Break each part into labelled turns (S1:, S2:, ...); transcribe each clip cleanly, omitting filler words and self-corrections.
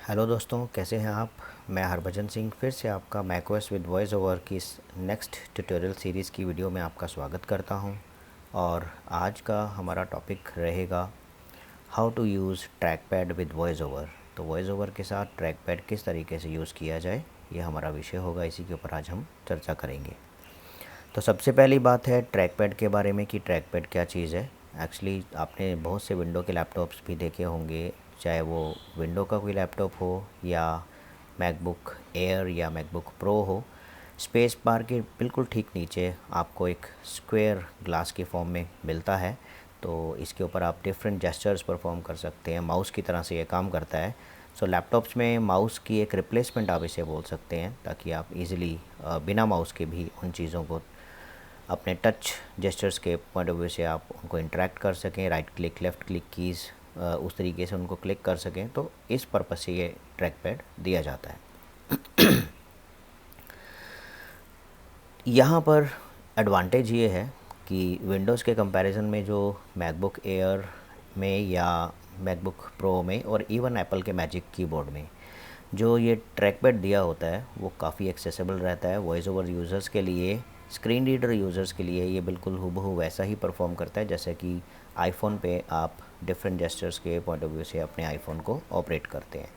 S1: Hello दोस्तों, कैसे हैं आप। मैं हरभजन सिंह फिर से आपका मैकओएस विद वॉइस ओवर की इस नेक्स्ट ट्यूटोरियल सीरीज़ की वीडियो में आपका स्वागत करता हूं। और आज का हमारा टॉपिक रहेगा how to use trackpad with voice over. तो वॉइस ओवर के साथ ट्रैक पैड किस तरीके से यूज़ किया जाए, ये हमारा विषय होगा। इसी के ऊपर आज हम चर्चा करेंगे। तो सबसे पहली बात है ट्रैक पैड के बारे में कि ट्रैक पैड क्या चीज़ है। एक्चुअली आपने बहुत से विंडो के लैपटॉप्स भी देखे होंगे, चाहे वो विंडो का कोई लैपटॉप हो या मैकबुक एयर या मैकबुक प्रो हो। स्पेस बार के बिल्कुल ठीक नीचे आपको एक स्क्वायर ग्लास के फॉर्म में मिलता है। तो इसके ऊपर आप डिफरेंट जेस्चर्स परफॉर्म कर सकते हैं। माउस की तरह से ये काम करता है। सो लैपटॉप्स में माउस की एक रिप्लेसमेंट आप इसे बोल सकते हैं, ताकि आप इजीली बिना माउस के भी उन चीज़ों को अपने टच जेस्चर्स के पॉइंट ऑफ व्यू से आप उनको इंटरेक्ट कर सकें। Right click, left click keys उस तरीके से उनको क्लिक कर सकें। तो इस पर्पज़ से ये ट्रैक पैड दिया जाता है। यहाँ पर एडवांटेज ये है कि विंडोज़ के कंपैरिजन में जो मैकबुक एयर में या मैकबुक प्रो में और इवन एप्पल के मैजिक कीबोर्ड में जो ये ट्रैक पैड दिया होता है वो काफ़ी एक्सेसिबल रहता है। वॉइस ओवर यूज़र्स के लिए, स्क्रीन रीडर यूज़र्स के लिए ये बिल्कुल हूबहू वैसा ही परफॉर्म करता है जैसे कि आईफोन पे आप डिफरेंट जेस्चर्स के पॉइंट ऑफ व्यू से अपने आईफोन को ऑपरेट करते हैं।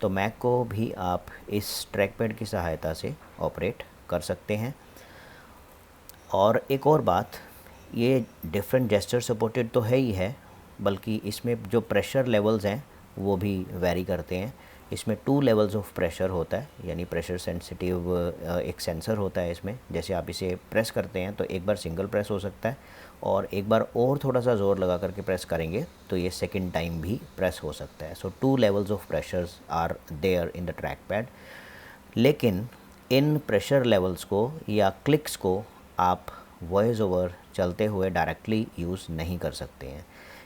S1: तो मैक को भी आप इस ट्रैक पैड की सहायता से ऑपरेट कर सकते हैं। और एक और बात, ये डिफरेंट जेस्चर सपोर्टेड तो है ही है, बल्कि इसमें जो प्रेशर लेवल्स हैं वो भी वैरी करते हैं। इसमें 2 लेवल्स ऑफ प्रेशर होता है, यानी प्रेशर सेंसिटिव एक सेंसर होता है इसमें। जैसे आप इसे प्रेस करते हैं तो एक बार सिंगल प्रेस हो सकता है, और एक बार और थोड़ा सा ज़ोर लगा करके प्रेस करेंगे तो ये सेकंड टाइम भी प्रेस हो सकता है। So 2 levels of pressures are there in the trackpad. लेकिन इन प्रेशर लेवल्स को या क्लिक्स को आप वॉइस ओवर चलते हुए डायरेक्टली यूज़ नहीं कर सकते हैं।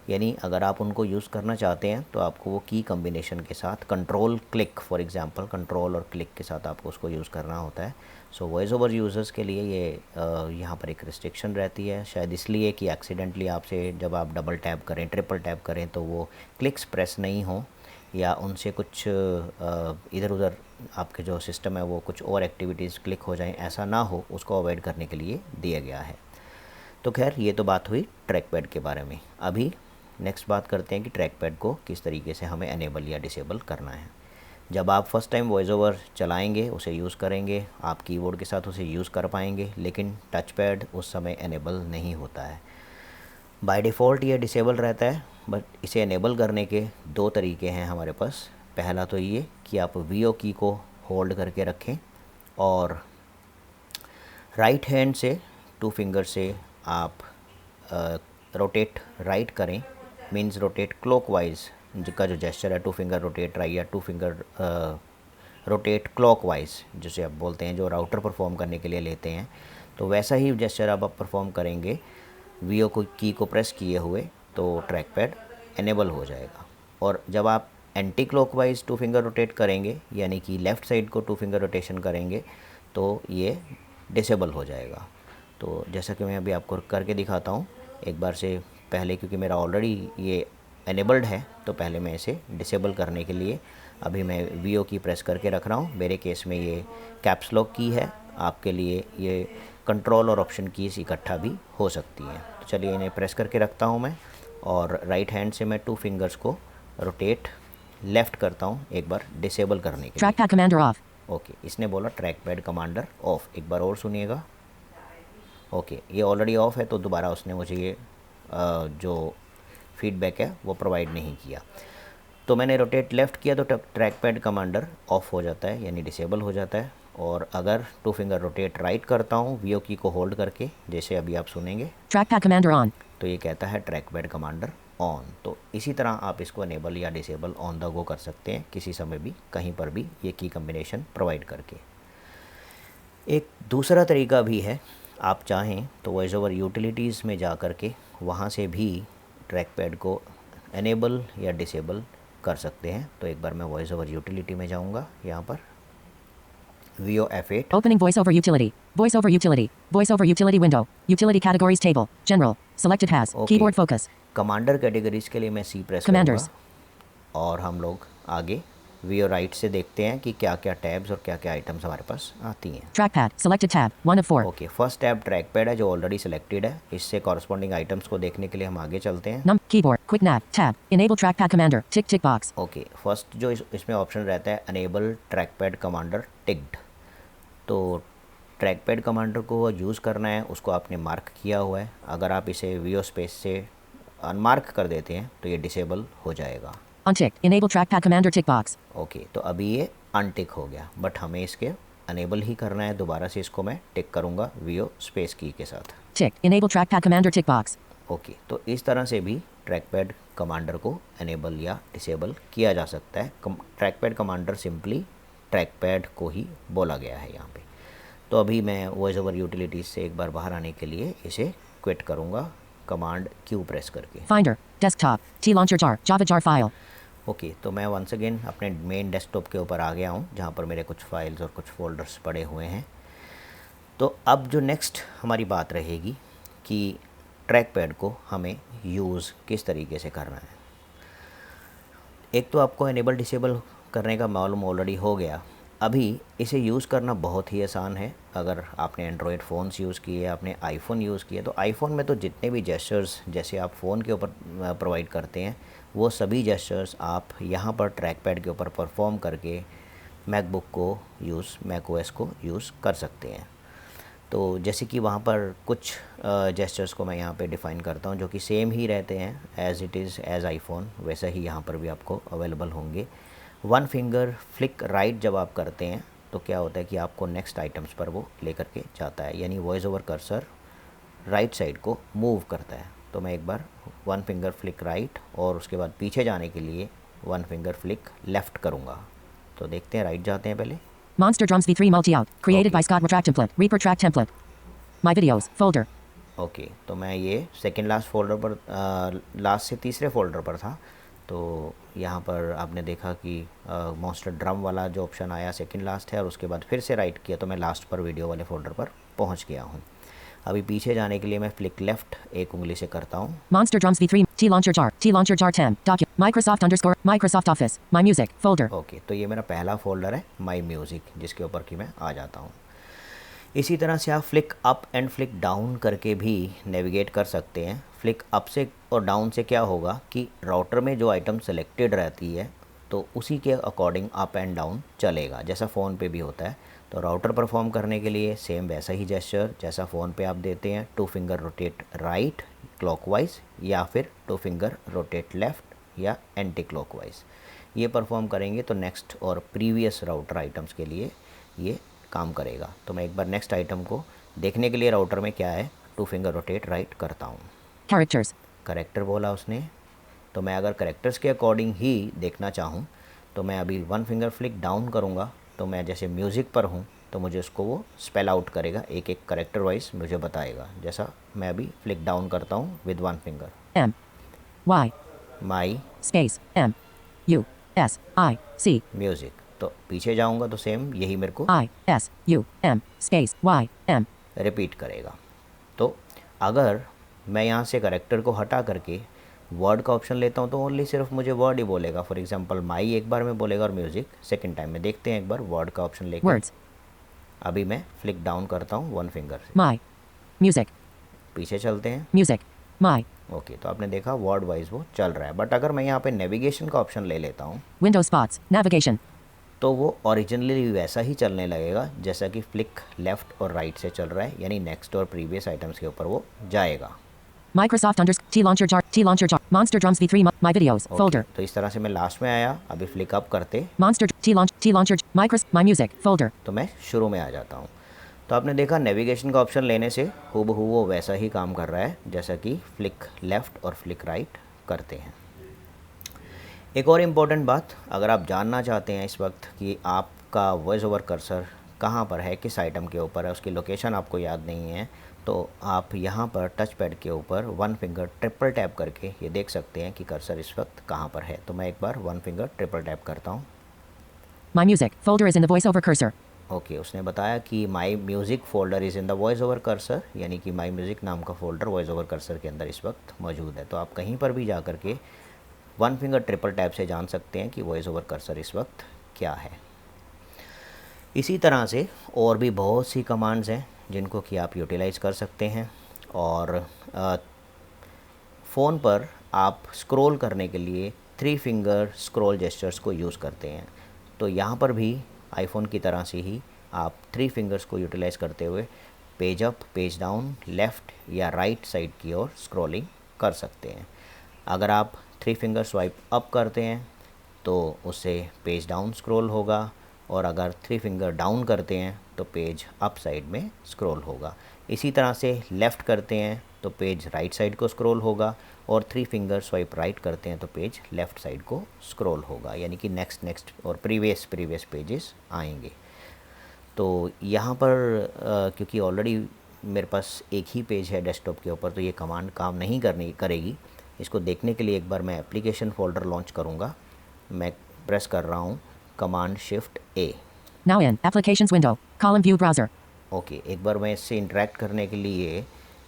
S1: यानी अगर आप उनको यूज़ करना चाहते हैं तो आपको वो की कम्बिनेशन के साथ control click, for example control और क्लिक के साथ आपको उसको यूज़ करना होता है। सो वॉइस ओवर यूज़र्स के लिए ये यहाँ पर एक रिस्ट्रिक्शन रहती है, शायद इसलिए कि एक्सीडेंटली आपसे जब आप डबल टैप करें, ट्रिपल टैप करें तो वो क्लिक्स प्रेस नहीं हो, या उनसे कुछ इधर उधर आपके जो सिस्टम है वो कुछ और एक्टिविटीज़ क्लिक हो जाएं, ऐसा ना हो, उसको अवॉइड करने के लिए दिया गया है। तो खैर, ये तो बात हुई ट्रैक पैड के बारे में। अभी नेक्स्ट बात करते हैं कि ट्रैक पैड को किस तरीके से हमें एनेबल या डिसेबल करना है। जब आप फर्स्ट टाइम वॉइस ओवर चलाएंगे, उसे यूज़ करेंगे, आप कीबोर्ड के साथ उसे यूज़ कर पाएंगे, लेकिन टच पैड उस समय एनेबल नहीं होता है। बाय डिफ़ॉल्ट ये डिसेबल रहता है, बट इसे एनेबल करने के 2 तरीके हैं हमारे पास। पहला तो ये कि आप वीओ की को होल्ड करके रखें और राइट हैंड से 2 फिंगर से आप रोटेट राइट करें। मींस रोटेट क्लॉकवाइज का जो जेस्चर है, 2 फिंगर रोटेट राइट या 2 फिंगर रोटेट क्लॉकवाइज जिसे आप बोलते हैं, जो राउटर परफॉर्म करने के लिए लेते हैं, तो वैसा ही जेस्चर आप परफॉर्म करेंगे वीओ को की को प्रेस किए हुए, तो ट्रैक पैड एनेबल हो जाएगा। और जब आप एंटी क्लॉकवाइज 2 फिंगर रोटेट करेंगे, यानी कि लेफ़्ट साइड को 2 फिंगर रोटेशन करेंगे, तो ये डिसेबल हो जाएगा। तो जैसा कि मैं अभी आपको करके दिखाता हूँ एक बार से पहले, क्योंकि मेरा ऑलरेडी ये एनेबल्ड है, तो पहले मैं इसे डिसेबल करने के लिए अभी मैं वीओ की प्रेस करके रख रहा हूँ। मेरे केस में ये कैप्स लॉक की है, आपके लिए ये कंट्रोल और ऑप्शन कीज़ इकट्ठा भी हो सकती हैं। तो चलिए इन्हें प्रेस करके रखता हूँ मैं, और राइट हैंड से मैं 2 फिंगर्स को रोटेट लेफ़्ट करता हूँ एक बार डिसेबल करने के लिए।
S2: Track pad commander of.
S1: Okay, इसने बोला ट्रैक पैड कमांडर ऑफ। एक बार और सुनिएगा। ओके, ये ऑलरेडी ऑफ है, तो दोबारा उसने मुझे ये जो फीडबैक है वो प्रोवाइड नहीं किया। तो मैंने रोटेट लेफ़्ट किया तो ट्रैक पैड कमांडर ऑफ हो जाता है, यानी डिसेबल हो जाता है। और अगर 2 फिंगर रोटेट राइट करता हूँ वीओ की को होल्ड करके, जैसे अभी आप सुनेंगे,
S2: ट्रैक पैड कमांडर ऑन,
S1: तो ये कहता है ट्रैक पैड कमांडर ऑन। तो इसी तरह आप इसको एनेबल या डिसेबल ऑन द गो कर सकते हैं, किसी समय भी, कहीं पर भी, ये की कम्बिनेशन प्रोवाइड करके। एक दूसरा तरीका भी है, आप चाहें तो वॉइस ओवर यूटिलिटीज़ में जा कर के वहाँ से भी ट्रैक पैड को एनेबल या डिसेबल कर सकते हैं। तो एक बार मैं वॉइस ओवर यूटिलिटी में जाऊँगा, यहाँ पर VO F8,
S2: opening voice over utility window, utility categories table, general, selected has,
S1: okay.
S2: keyboard focus,
S1: commander categories के लिए मैं सी प्रेस
S2: commanders,
S1: करूँगा और हम लोग आगे वीओ राइट से देखते हैं कि क्या क्या टैब्स और क्या क्या आइटम्स हमारे पास आती हैं।
S2: Trackpad. Selected tab. 1 of 4.
S1: Okay, first tab track pad है जो ऑलरेडी सिलेक्टेड है। इससे कॉरस्पॉन्डिंग आइटम्स को देखने के लिए हम आगे चलते हैं।
S2: Keyboard. Quick nav. Tab. Enable trackpad commander. Tick box.
S1: Okay, first जो इसमें ऑप्शन रहता है enable trackpad commander ticked. तो ट्रैक पैड कमांडर को यूज़ करना है, उसको आपने मार्क किया हुआ है। अगर आप इसे वीओ स्पेस से अनमार्क कर देते हैं तो ये डिसेबल हो जाएगा।
S2: Unticked. Enable trackpad commander tick box.
S1: Okay, तो अभी ये अनटिक हो गया, बट हमें इसके अनेबल ही करना है। दोबारा से इसको मैं टिक करूँगा वीओ स्पेस की के साथ।
S2: Tick. Enable trackpad commander tick box.
S1: Okay, तो इस तरह से भी ट्रैक पैड कमांडर को अनेबल या डिसेबल किया जा सकता है। Track pad commander simply track pad को ही बोला गया है यहाँ पे। तो अभी मैं वॉइस ओवर यूटिलिटीज़ से एक बार बाहर आने के लिए इसे क्विट करूँगा कमांड क्यू प्रेस करके।
S2: Finder. Desktop. T launcher jar. Java jar file.
S1: Okay, तो मैं वंस अगेन अपने मेन डेस्कटॉप के ऊपर आ गया हूँ जहाँ पर मेरे कुछ फाइल्स और कुछ फ़ोल्डर्स पड़े हुए हैं। तो अब जो नेक्स्ट हमारी बात रहेगी कि ट्रैक पैड को हमें यूज़ किस तरीके से करना है। एक तो आपको इनेबल डिसेबल करने का मालूम ऑलरेडी हो गया। अभी इसे यूज़ करना बहुत ही आसान है। अगर आपने एंड्रॉयड फ़ोन्स यूज़ किए, आपने आईफोन यूज़ किए, तो आईफोन में तो जितने भी जेस्चर्स जैसे आप फ़ोन के ऊपर प्रोवाइड करते हैं, वो सभी जेस्चर्स आप यहाँ पर ट्रैक पैड के ऊपर परफॉर्म करके मैकबुक को मैक ओएस को यूज़ कर सकते हैं। तो जैसे कि वहाँ पर कुछ जेस्चर्स को मैं यहाँ पे डिफ़ाइन करता हूँ जो कि सेम ही रहते हैं as it is as iPhone, वैसा ही यहाँ पर भी आपको अवेलेबल होंगे। वन फिंगर फ्लिक राइट जब आप करते हैं तो क्या होता है कि आपको नेक्स्ट आइटम्स पर वो लेकर के जाता है, यानी voice over cursor right side को मूव करता है। तो मैं एक बार वन फिंगर फ्लिक राइट और उसके बाद पीछे जाने के लिए वन फिंगर फ्लिक लेफ़्ट करूँगा। तो देखते हैं, राइट जाते हैं पहले।
S2: Monster Drums V3 multi-out. Created
S1: Okay.
S2: by Scott Retract template. Reaper track template. My videos. Folder.
S1: Okay, तो मैं ये सेकंड लास्ट फोल्डर पर लास्ट से तीसरे फोल्डर पर था। तो यहाँ पर आपने देखा कि मॉन्स्टर ड्रम वाला जो ऑप्शन आया सेकंड लास्ट है, और उसके बाद फिर से राइट किया तो मैं लास्ट पर वीडियो वाले फोल्डर पर पहुँच गया हूँ। अभी पीछे जाने के लिए मैं फ्लिक लेफ़्ट एक उंगली से करता हूँ।
S2: Monster Drums V3. T launcher jar. T launcher jar 10. Microsoft Office. My music. Folder.
S1: Okay, तो ये मेरा पहला फोल्डर है माई म्यूज़िक, जिसके ऊपर कि मैं आ जाता हूँ। इसी तरह से आप flick up and flick down करके भी नेविगेट कर सकते हैं। फ्लिक अप से और डाउन से क्या होगा कि राउटर में जो आइटम सेलेक्टेड रहती है तो उसी के अकॉर्डिंग अप एंड डाउन चलेगा, जैसा फ़ोन पे भी होता है। तो राउटर परफॉर्म करने के लिए सेम वैसा ही जेस्चर जैसा फ़ोन पे आप देते हैं, two finger rotate right clockwise या फिर टू फिंगर रोटेट लेफ़्ट या एंटी क्लॉकवाइज, ये परफॉर्म करेंगे तो नेक्स्ट और प्रीवियस राउटर आइटम्स के लिए ये काम करेगा। तो मैं एक बार नेक्स्ट आइटम को देखने के लिए राउटर में क्या है, टू फिंगर रोटेट राइट करता हूँ।
S2: Characters.
S1: करेक्टर बोला उसने, तो मैं अगर करेक्टर्स के अकॉर्डिंग ही देखना चाहूँ तो मैं अभी वन फिंगर फ्लिक डाउन करूँगा। तो मैं जैसे म्यूज़िक पर हूँ तो मुझे उसको वो स्पेल आउट करेगा, एक एक करेक्टर वाइज मुझे बताएगा। जैसा मैं अभी फ्लिक डाउन करता हूँ with one finger,
S2: M. Y.
S1: My
S2: Space. M. U. S. I. C.
S1: Music. तो पीछे जाऊँगा तो सेम यही मेरे को
S2: I. S. U. M. Space. Y. M.
S1: Repeat करेगा। तो अगर मैं यहाँ से करेक्टर को हटा करके वर्ड का ऑप्शन लेता हूँ तो ओनली सिर्फ मुझे वर्ड ही बोलेगा। फॉर एग्जांपल माई एक बार में बोलेगा और म्यूज़िक सेकंड टाइम में। देखते हैं एक बार वर्ड का ऑप्शन लेकर।
S2: Words.
S1: अभी मैं फ्लिक डाउन करता हूँ वन फिंगर से,
S2: My. Music.
S1: पीछे चलते हैं।
S2: Music. My.
S1: ओके, तो आपने देखा वर्ड वाइज वो चल रहा है। बट अगर मैं यहाँ पे नेविगेशन का ऑप्शन ले लेता हूँ
S2: Window spots. Navigation.
S1: तो वो ओरिजिनली वैसा ही चलने लगेगा जैसा कि फ्लिक लेफ़्ट और राइट से चल रहा है, यानी नेक्स्ट और प्रीवियस आइटम्स के ऊपर वो जाएगा।
S2: Microsoft T launcher jar. T launcher jar. Monster Drums V3. My videos.
S1: Okay,
S2: Folder.
S1: तो इस तरह से मैं लास्ट में आया। अभी फ्लिक अप करते
S2: Monster T launcher. My music. Folder.
S1: तो मैं शुरू में आ जाता हूँ। तो आपने देखा नेविगेशन का ऑप्शन लेने से हूबहू वो वैसा ही काम कर रहा है जैसा कि फ्लिक लेफ़्ट और फ्लिक राइट करते हैं। एक और इम्पॉर्टेंट बात, अगर आप जानना चाहते हैं इस वक्त कि आपका वॉइस ओवर कर्सर कहाँ पर है, किस आइटम के ऊपर है, उसकी लोकेशन आपको याद नहीं है, तो आप यहाँ पर टच पैड के ऊपर वन फिंगर ट्रिपल टैप करके ये देख सकते हैं कि कर्सर इस वक्त कहाँ पर है। तो मैं एक बार वन फिंगर ट्रिपल टैप करता हूँ।
S2: My music folder is in the voiceover cursor.
S1: Okay, उसने बताया कि माई music folder is in the voice over cursor, यानी कि माई म्यूज़िक नाम का फोल्डर वॉइस ओवर कर्सर के अंदर इस वक्त मौजूद है। तो आप कहीं पर भी जा कर के वन फिंगर ट्रिपल टैप से जान सकते हैं कि वॉइस ओवर कर्सर इस वक्त क्या है। इसी तरह से और भी बहुत सी कमांड्स हैं जिनको कि आप यूटिलाइज़ कर सकते हैं। और फ़ोन पर आप स्क्रॉल करने के लिए 3 फिंगर स्क्रॉल जेस्चर्स को यूज़ करते हैं। तो यहाँ पर भी आईफोन की तरह से ही आप 3 फिंगर्स को यूटिलाइज़ करते हुए page up, page down, left या राइट साइड की ओर स्क्रॉलिंग कर सकते हैं। अगर आप 3 फिंगर स्वाइप अप करते हैं तो उससे पेज डाउन स्क्रॉल होगा, और अगर 3 फिंगर डाउन करते हैं तो पेज अप साइड में स्क्रॉल होगा। इसी तरह से लेफ़्ट करते हैं तो पेज राइट साइड को स्क्रॉल होगा, और 3 फिंगर स्वाइप राइट करते हैं तो पेज लेफ़्ट साइड को स्क्रॉल होगा, यानी कि नेक्स्ट और प्रीवियस पेजेस आएंगे। तो यहाँ पर क्योंकि ऑलरेडी मेरे पास एक ही पेज है डेस्कटॉप के ऊपर, तो ये कमांड काम नहीं करेगी। इसको देखने के लिए एक बार मैं एप्लीकेशन फ़ोल्डर लॉन्च करूँगा। मैं प्रेस कर रहा हूँ command shift A.
S2: Now in Applications window, column view browser.
S1: Okay, एक बार मैं इससे इंटरेक्ट करने के लिए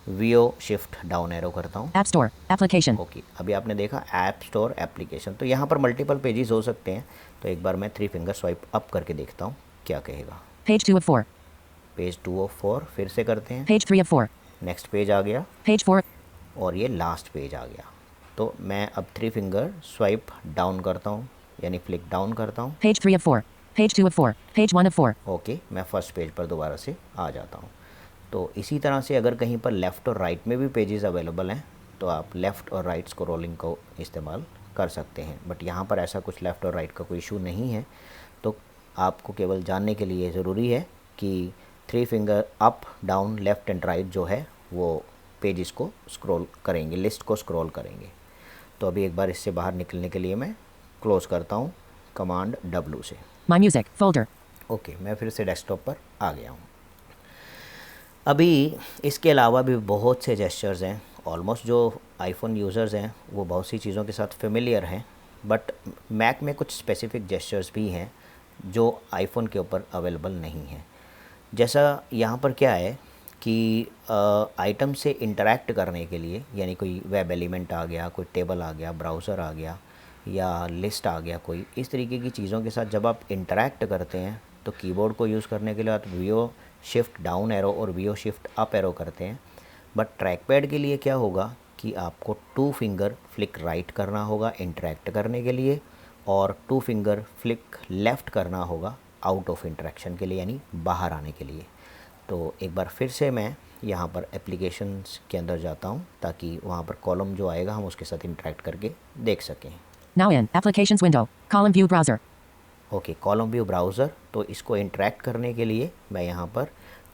S1: वीओ शिफ्ट डाउन एरो करता हूँ।
S2: App Store, Application.
S1: ओके, अभी आपने देखा ऐप स्टोर एप्लीकेशन। तो यहाँ पर मल्टीपल पेजेस हो सकते हैं। तो एक बार मैं 3 फिंगर स्वाइप अप करके देखता हूँ क्या कहेगा।
S2: Page 2 of 4.
S1: पेज 2 ऑफ 4 फिर से करते हैं।
S2: Page 3 of 4.
S1: नेक्स्ट पेज आ गया,
S2: Page 4.
S1: और ये लास्ट पेज आ गया। तो मैं अब 3 फिंगर स्वाइप डाउन करता हूँ, यानी फ्लिक डाउन करता हूँ।
S2: Page 3 of 4. Page 2 of 4. Page 1 of 4.
S1: Okay, मैं फर्स्ट पेज पर दोबारा से आ जाता हूँ। तो इसी तरह से अगर कहीं पर लेफ़्ट और राइट में भी पेजेस अवेलेबल हैं तो आप लेफ़्ट और राइट स्क्रॉलिंग को इस्तेमाल कर सकते हैं। बट यहाँ पर ऐसा कुछ लेफ़्ट और राइट का कोई इशू नहीं है। तो आपको केवल जानने के लिए ज़रूरी है कि 3 finger up, down, left and right जो है वो पेजेस को स्क्रॉल करेंगे, लिस्ट को स्क्रॉल करेंगे। तो अभी एक बार इससे बाहर निकलने के लिए मैं क्लोज़ करता हूँ कमांड W से।
S2: My Music folder.
S1: ओके, मैं फिर से डेस्कटॉप पर आ गया हूँ। अभी इसके अलावा भी बहुत से जेस्चर्स हैं। ऑलमोस्ट जो आईफोन यूज़र्स हैं वो बहुत सी चीज़ों के साथ फेमिलियर हैं, बट मैक में कुछ स्पेसिफिक जेस्चर्स भी हैं जो आईफोन के ऊपर अवेलेबल नहीं हैं। जैसा यहाँ पर क्या है कि आइटम से इंटरेक्ट करने के लिए, यानी कोई वेब एलिमेंट आ गया, कोई टेबल आ गया, ब्राउज़र आ गया या लिस्ट आ गया, कोई इस तरीके की चीज़ों के साथ जब आप इंटरेक्ट करते हैं तो कीबोर्ड को यूज़ करने के लिए आप वीओ शिफ्ट डाउन एरो और वीओ शिफ्ट अप एरो करते हैं। बट ट्रैक पैड के लिए क्या होगा कि आपको 2 फिंगर फ्लिक राइट करना होगा इंटरेक्ट करने के लिए, और 2 फिंगर फ्लिक लेफ़्ट करना होगा आउट ऑफ इंटरेक्शन के लिए, यानी बाहर आने के लिए। तो एक बार फिर से मैं यहाँ पर एप्लीकेशंस के अंदर जाता हूँ ताकि वहाँ पर कॉलम जो आएगा हम उसके साथ इंटरेक्ट करके देख सकें।
S2: Now in Applications window, column view browser.
S1: Okay, column view browser. तो इसको इंटरेक्ट करने के लिए मैं यहाँ पर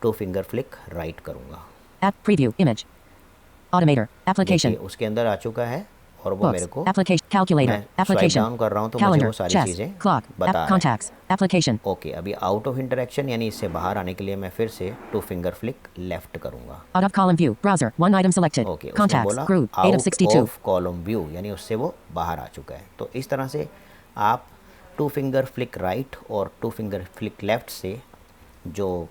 S1: 2 फिंगर फ्लिक राइट करूँगा।
S2: App preview image. Automator application.
S1: देखिए उसके अंदर आ चुका है और वो मेरे
S2: Books
S1: को,
S2: application calculator
S1: मैं स्वाइप
S2: application
S1: डाउन कर रहा हूँ तो मुझे
S2: calendar
S1: वो सारी
S2: chess
S1: चीज़ें
S2: clock
S1: बता
S2: app
S1: रहा है।
S2: contacts application
S1: ओके, अभी आउट ऑफ इंटरेक्शन यानी इससे बाहर आने के लिए मैं फिर से 2 फिंगर फ्लिक लेफ़्ट करूँगा।
S2: out of column view browser one item selected
S1: okay, उसने
S2: contacts
S1: बोला
S2: group 8 of
S1: out
S2: 62
S1: of column view, यानी उससे वो बाहर आ चुका है। तो इस तरह से आप 2 फिंगर फ्लिक राइट और 2 फिंगर फ्लिक लेफ़्ट से जो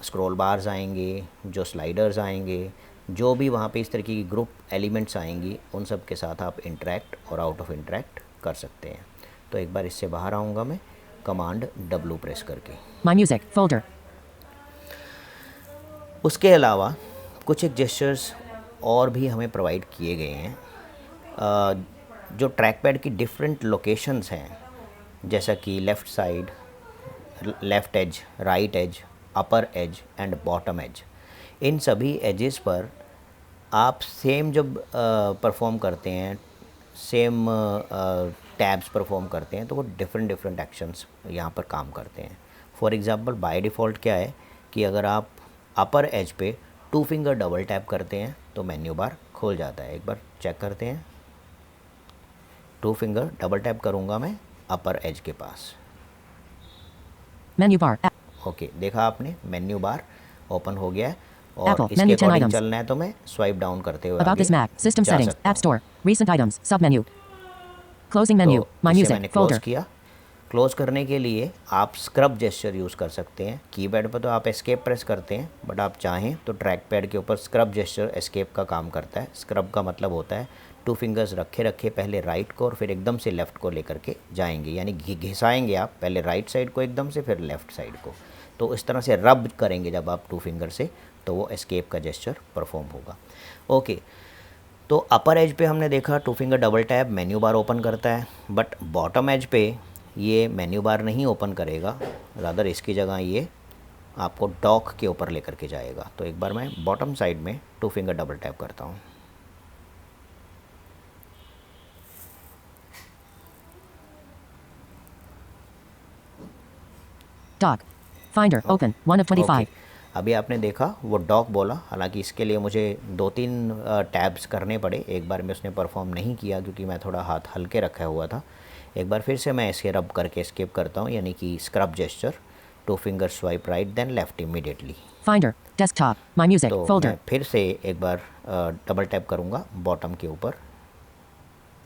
S1: स्क्रॉल बार्स आएंगे, जो स्लाइडर्स आएंगे, जो भी वहाँ पे इस तरीके की ग्रुप एलिमेंट्स आएंगी, उन सब के साथ आप इंटरेक्ट और आउट ऑफ इंटरेक्ट कर सकते हैं। तो एक बार इससे बाहर आऊँगा मैं कमांड W प्रेस करके।
S2: My Music folder.
S1: उसके अलावा कुछ एक जेस्चर्स और भी हमें प्रोवाइड किए गए हैं जो ट्रैक पैड की डिफरेंट लोकेशंस हैं, जैसा कि left side, left edge, right edge, upper edge and bottom edge. इन सभी एजेस पर आप सेम जब परफॉर्म करते हैं, सेम टैब्स परफॉर्म करते हैं, तो वो डिफरेंट एक्शंस यहाँ पर काम करते हैं। फॉर एग्ज़ाम्पल बाय डिफ़ॉल्ट क्या है कि अगर आप अपर एज पे 2 फिंगर डबल टैप करते हैं तो मेन्यू बार खोल जाता है। एक बार चेक करते हैं। 2 फिंगर डबल टैप करूँगा मैं अपर एज के पास।
S2: Menu bar.
S1: ओके, देखा आपने मेन्यू बार ओपन हो गया है, और
S2: Apple,
S1: इसके
S2: menu 10
S1: अकॉर्डिंग
S2: items.
S1: चलना है तो मैं स्वाइप डाउन करते हुए
S2: About
S1: आगे
S2: this Mac. System
S1: जा
S2: settings.
S1: सकता
S2: App
S1: हूँ।
S2: Store. Recent items. Submenu. Closing menu.
S1: तो
S2: My
S1: इसे
S2: Music
S1: मैंने क्लोज
S2: folder.
S1: किया। क्लोज करने के लिए आप स्क्रब जेस्चर यूज़ कर सकते हैं। कीपैड पर तो आप एस्केप प्रेस करते हैं, बट आप चाहें तो ट्रैक पैड के ऊपर स्क्रब जेस्चर एस्केप का काम करता है। स्क्रब का मतलब होता है टू फिंगर्स रखे रखे पहले राइट को और फिर एकदम से लेफ़्ट को लेकर के जाएंगे, यानी घिसाएंगे आप पहले राइट साइड को एकदम से फिर लेफ़्ट साइड को। तो इस तरह से रब करेंगे जब आप टू फिंगर से, तो वो एस्केप का जेस्चर परफॉर्म होगा। ओके, तो अपर एज पे हमने देखा to finger double tap menu bar open करता है, बट बॉटम एज पे ये मेन्यू बार नहीं ओपन करेगा, रादर इसकी जगह ये आपको डॉक के ऊपर लेकर के जाएगा। तो एक बार मैं बॉटम साइड में टू फिंगर डबल टैप करता हूँ।
S2: Dock. Finder. Open. 1 of 25.
S1: Okay, अभी आपने देखा वो डॉक बोला, हालांकि इसके लिए मुझे 2-3 टैब्स करने पड़े, एक बार में उसने परफॉर्म नहीं किया क्योंकि मैं थोड़ा हाथ हल्के रखा हुआ था। एक बार फिर से मैं इसे रब करके स्किप करता हूँ, यानी कि scrub gesture, two finger swipe right then left immediately.
S2: Finder. Desktop. My music.
S1: तो
S2: Folder.
S1: मैं फिर से एक बार डबल टैप करूँगा बॉटम के ऊपर।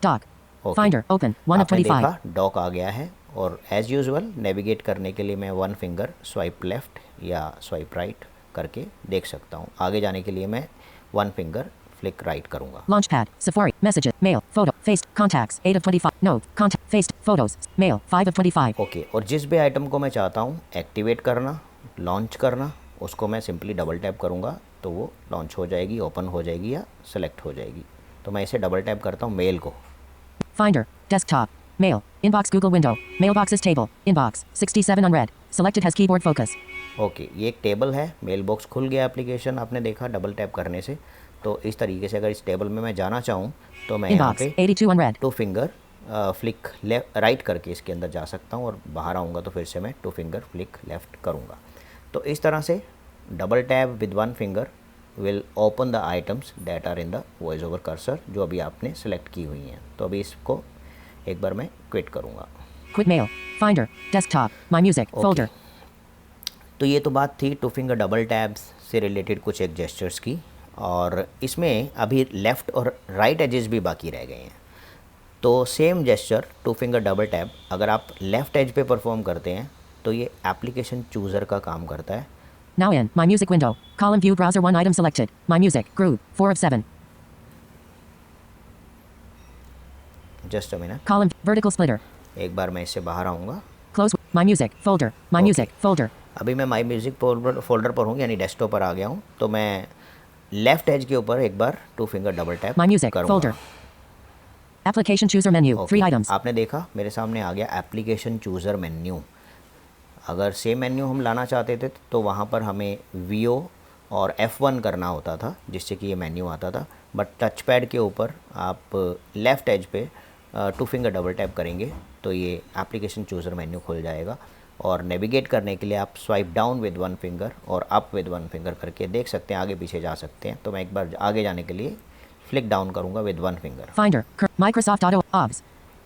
S2: Dock.
S1: Okay,
S2: Finder. Open. 1 of
S1: आपने
S2: 25.
S1: देखा डॉक आ गया है, और एज़ यूजुअल नेविगेट करने के लिए मैं वन फिंगर स्वाइप लेफ़्ट या स्वाइप राइट करके देख सकता हूँ। आगे जाने के लिए मैं वन फिंगर फ्लिक राइट करूँगा।
S2: Launchpad. Safari. Messages. Mail. Photo. Faced. Contacts. 8 of 25. Note. Contact. Faced. Photos. Mail. 5 of 25.
S1: Okay, और जिस भी आइटम को मैं चाहता हूँ एक्टिवेट करना, लॉन्च करना, उसको मैं सिंपली डबल टैप करूँगा तो वो लॉन्च हो जाएगी, ओपन हो जाएगी या सेलेक्ट हो जाएगी। तो मैं इसे डबल टैप करता हूँ मेल को।
S2: Finder. Desktop. Mail. Inbox. Google window. Mailboxes table. Inbox. 67 unread. Selected has keyboard focus.
S1: Okay, ये एक टेबल है, मेल बॉक्स खुल गया एप्लीकेशन, आपने देखा डबल टैप करने से। तो इस तरीके से अगर इस टेबल में मैं जाना चाहूँ तो मैं यहाँ
S2: Inbox.
S1: पे
S2: 82 unread.
S1: Two finger flick right करके इसके अंदर जा सकता हूँ, और बाहर आऊँगा तो फिर से मैं टू फिंगर फ्लिक लेफ़्ट करूँगा। तो इस तरह से double tap with one finger will open the items that are in the voice over cursor, जो अभी आपने सेलेक्ट की हुई हैं। तो अभी इसको एक बार मैं क्विट करूँगा।
S2: Quit mail. Finder. Desktop. My music.
S1: Okay,
S2: Folder.
S1: तो ये तो बात थी टू फिंगर डबल टैब्स से रिलेटेड कुछ एक जेस्चर्स की, और इसमें अभी लेफ़्ट और राइट एजेस भी बाकी रह गए हैं। तो same gesture two finger double tap अगर आप लेफ़्ट एज पे परफॉर्म करते हैं तो ये एप्लीकेशन चूज़र का काम करता है।
S2: Now in. My music window. Column view browser 1 item selected. My music. Groove. 4 of 7.
S1: Just a minute,
S2: Column. Vertical splitter.
S1: एक बार मैं इससे बाहर आऊँगा।
S2: Close. My music. Folder. My
S1: Okay.
S2: music. Folder.
S1: अभी मैं माई म्यूज़िक फोल्डर पर हूँ, यानी डेस्कटॉप पर आ गया हूँ। तो मैं लेफ़्ट एज के ऊपर एक बार two finger double tap
S2: My music.
S1: करूँगा।
S2: Folder. Application chooser menu.
S1: Okay,
S2: 3 items.
S1: आपने देखा मेरे सामने आ गया एप्लीकेशन चूज़र मेन्यू। अगर सेम मेन्यू हम लाना चाहते थे तो वहाँ पर हमें VO और F1 करना होता था, जिससे कि ये मेन्यू आता था। बट टच पैड के ऊपर आप लेफ़्ट एज पे टू फिंगर डबल टैप करेंगे तो ये एप्लीकेशन चूज़र मेन्यू खुल जाएगा, और नेविगेट करने के लिए आप swipe down with one finger और अप विद वन फिंगर करके देख सकते हैं, आगे पीछे जा सकते हैं। तो मैं एक बार आगे जाने के लिए फ्लिक डाउन करूँगा with one finger.
S2: Finder. Microsoft Auto. OBS.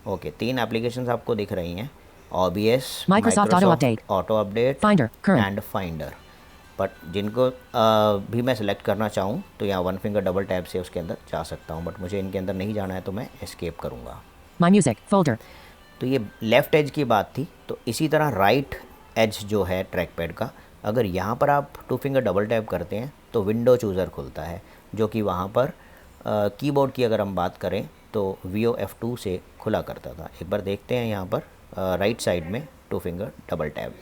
S1: Okay, 3 applications आपको दिख रही हैं, OBS,
S2: Microsoft Auto Update,
S1: auto update,
S2: Finder. Current.
S1: And finder. But जिनको भी मैं सेलेक्ट करना चाहूँ तो यहाँ वन फिंगर डबल टैप से उसके अंदर जा सकता हूँ, बट मुझे इनके अंदर नहीं जाना है तो मैं एस्केप करूँगा।
S2: My music. Folder.
S1: तो ये लेफ़्ट एज की बात थी। तो इसी तरह राइट एज जो है ट्रैक पैड का, अगर यहाँ पर आप टू फिंगर डबल टैप करते हैं तो विंडो चूज़र खुलता है, जो कि वहाँ पर कीबोर्ड की अगर हम बात करें तो VO F2 से खुला करता था। एक बार देखते हैं यहाँ पर राइट साइड में two finger double tap.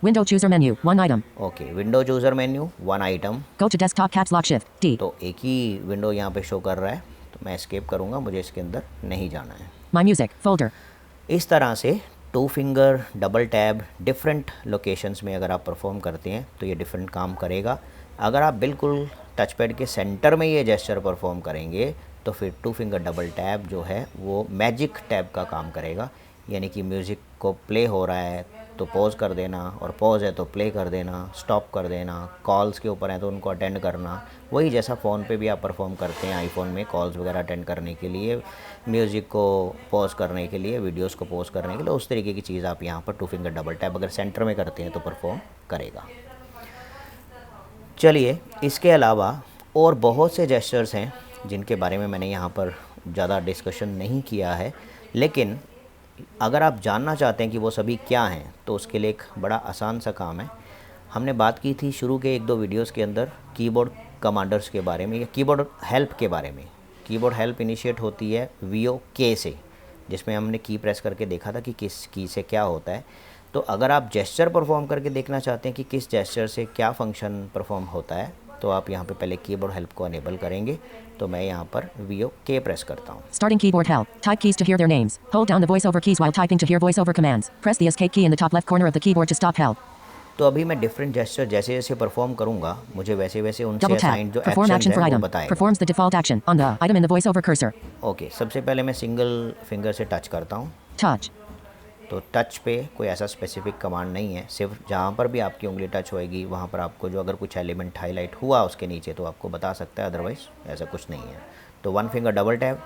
S2: Window chooser menu. 1 item.
S1: Okay, window chooser menu one item.
S2: Go to desktop. Caps lock shift. D.
S1: तो एक ही विंडो यहाँ पे शो कर रहा है, तो मैं एस्केप करूँगा, मुझे इसके अंदर नहीं जाना है।
S2: My music. Folder.
S1: इस तरह से to finger double tab different locations में अगर आप परफॉर्म करते हैं तो ये डिफरेंट काम करेगा। अगर आप बिल्कुल टच पैड के सेंटर में ये जेस्चर परफॉर्म करेंगे तो फिर टू फिंगर डबल टैब जो है वो मैजिक टैब का काम करेगा, यानी कि म्यूज़िक को प्ले हो रहा है तो पॉज कर देना, और पॉज है तो प्ले कर देना, स्टॉप कर देना, कॉल्स के ऊपर है तो उनको अटेंड करना, वही जैसा फ़ोन पे भी आप परफॉर्म करते हैं आईफोन में कॉल्स वगैरह अटेंड करने के लिए, म्यूज़िक को पॉज करने के लिए, वीडियोस को पॉज करने के लिए, उस तरीके की चीज़ आप यहाँ पर टू फिंगर डबल टैप अगर सेंटर में करते हैं तो परफॉर्म करेगा। चलिए, इसके अलावा और बहुत से जेस्चर्स हैं जिनके बारे में मैंने यहाँ पर ज़्यादा डिस्कशन नहीं किया है, लेकिन अगर आप जानना चाहते हैं कि वो सभी क्या हैं तो उसके लिए एक बड़ा आसान सा काम है। हमने बात की थी शुरू के 1-2 वीडियोस के अंदर कीबोर्ड कमांडर्स के बारे में या कीबोर्ड हेल्प के बारे में। कीबोर्ड हेल्प इनिशिएट होती है VOK से, जिसमें हमने की प्रेस करके देखा था कि किस की से क्या होता है। तो अगर आप जेस्चर परफॉर्म करके देखना चाहते हैं कि किस जेस्चर से क्या फंक्शन परफॉर्म होता है, तो आप यहाँ पे पहले कीबोर्ड हेल्प को अनेबल करेंगे। तो मैं यहाँ पर VOK प्रेस करता हूँ।
S2: Starting keyboard help. Type keys to hear their names. Hold down the voiceover keys while typing to hear voiceover commands. Press the escape key in the top left corner of the keyboard to stop help.
S1: तो अभी मैं different gesture जैसे जैसे perform करूँगा, मुझे वैसे वैसे उनसे
S2: Double tap.
S1: असाइंड जो
S2: Perform
S1: एक्शन
S2: action for
S1: है वो
S2: item.
S1: बताएगा।
S2: Performs the default action on the item in the voiceover cursor.
S1: Okay, सबसे पहले मैं सिंगल फिंगर से टच करता हूँ।
S2: Touch.
S1: तो टच पे कोई ऐसा स्पेसिफिक कमांड नहीं है, सिर्फ जहाँ पर भी आपकी उंगली टच होएगी वहाँ पर आपको जो अगर कुछ एलिमेंट हाईलाइट हुआ उसके नीचे तो आपको बता सकता है, अदरवाइज ऐसा कुछ नहीं है। तो one finger double tap.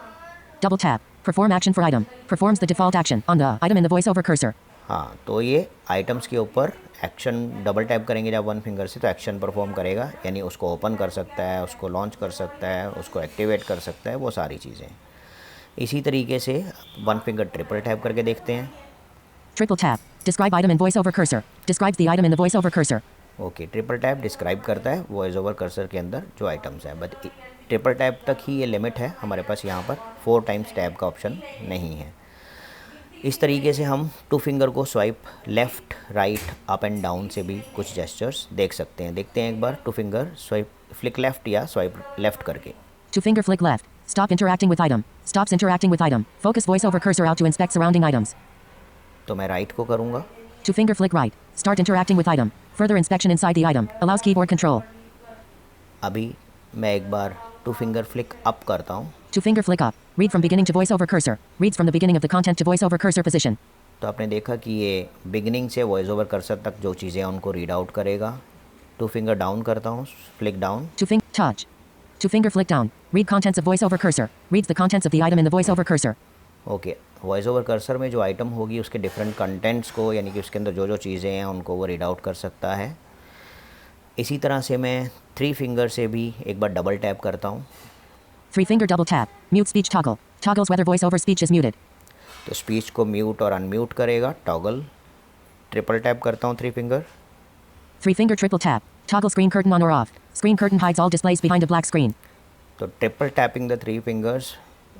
S2: Double tap. Perform action for item. Performs the default action on the item in the voiceover cursor.
S1: हाँ, तो ये आइटम्स के ऊपर एक्शन डबल टैप करेंगे जब वन फिंगर से तो एक्शन परफॉर्म करेगा, यानी उसको ओपन कर सकता है, उसको लॉन्च कर सकता है, उसको एक्टिवेट कर सकता है, वो सारी चीज़ें। इसी तरीके से वन फिंगर ट्रिपल टैप करके देखते हैं।
S2: Triple tap. Describe item in voiceover cursor. Describes the item in the voiceover cursor.
S1: Okay, triple tap describe करता है वॉइस ओवर कर्सर के अंदर जो आइटम्स हैं, बट ट्रिपल टैप तक ही ये लिमिट है, हमारे पास यहाँ पर 4 टाइम्स टैप का ऑप्शन नहीं है। इस तरीके से हम टू फिंगर को swipe left right up and down से भी कुछ जेस्चर्स देख सकते हैं। देखते हैं एक बार two finger swipe flick left या स्वाइप लेफ़्ट करके।
S2: Two finger flick left. Stop interacting with item. Stops interacting with item. Focus voiceover cursor out to inspect surrounding items.
S1: तो मैं राइट को करूँगा।
S2: Two finger flick right. Start interacting with item. Further inspection inside the item. Allows keyboard control.
S1: अभी मैं एक बार two finger flick up करता हूँ।
S2: Two finger flick up. Read from beginning to voiceover cursor. Reads from the beginning of the content to voiceover cursor position.
S1: तो आपने देखा कि ये बिगिनिंग से वॉइस ओवर कर्सर तक जो चीज़ें हैं उनको रीड आउट करेगा। टू फिंगर डाउन करता हूँ, flick down.
S2: Two finger touch. Two finger flick down. Read contents of voiceover cursor. Reads the contents of the item in the voiceover cursor.
S1: Okay, voice over cursor में जो item होगी उसके different contents को, यानी कि उसके अंदर जो जो चीज़ें हैं उनको वो रीड आउट कर सकता है। इसी तरह से मैं 3 फिंगर से भी एक बार डबल टैप करता हूँ।
S2: Three finger double tap. Mute speech toggle. Toggles whether voiceover speech is muted.
S1: तो स्पीच को म्यूट और अनम्यूट करेगा टॉगल। ट्रिपल टैप करता हूँ 3 finger.
S2: Three finger triple tap. Toggle screen curtain on or off. Screen curtain hides all displays behind a black screen.
S1: तो triple tapping the 3 fingers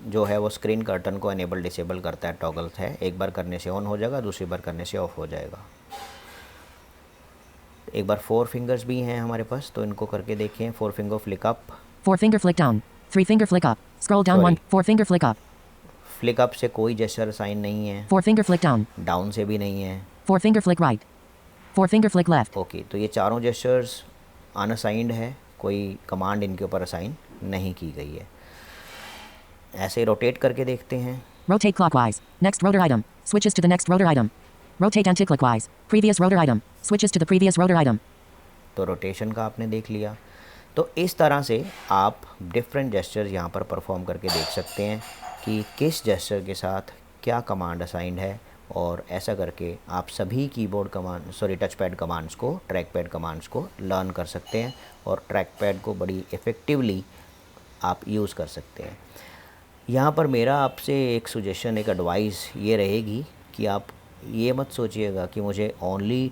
S1: जो है वो स्क्रीन कर्टन को enable disable करता है, toggle है। एक बार करने से ऑन हो जाएगा, दूसरी बार करने से ऑफ हो जाएगा। एक बार 4 फिंगर्स भी हैं हमारे पास, तो इनको करके देखें। 4 finger flick up.
S2: Four finger flick down. Three finger flick up. Scroll down
S1: Sorry.
S2: one. Four finger flick up.
S1: Flick up से कोई जेस्चर साइन नहीं है,
S2: Four finger flick down.
S1: Down से भी नहीं है।
S2: Four finger flick right. Four finger flick left.
S1: Okay, तो ये चारों जेस्चर्स अनअसाइंड है, कोई कमांड इनके ऊपर असाइन नहीं की गई है। ऐसे रोटेट करके देखते हैं।
S2: Rotate clockwise. Next rotor item. Switches to the next rotor item. Rotate anticlockwise. Previous rotor item. Switches to the previous rotor item.
S1: तो रोटेशन का आपने देख लिया। तो इस तरह से आप डिफरेंट जेस्चर्स यहाँ पर परफॉर्म करके देख सकते हैं कि किस जेस्चर के साथ क्या कमांड असाइंड है, और ऐसा करके आप सभी keyboard command touch pad commands को, ट्रैक पैड कमांड्स को लर्न कर सकते हैं और ट्रैक पैड को बड़ी इफ़ेक्टिवली आप यूज़ कर सकते हैं। यहाँ पर मेरा आपसे एक सजेशन, एक एडवाइस ये रहेगी कि आप ये मत सोचिएगा कि मुझे ओनली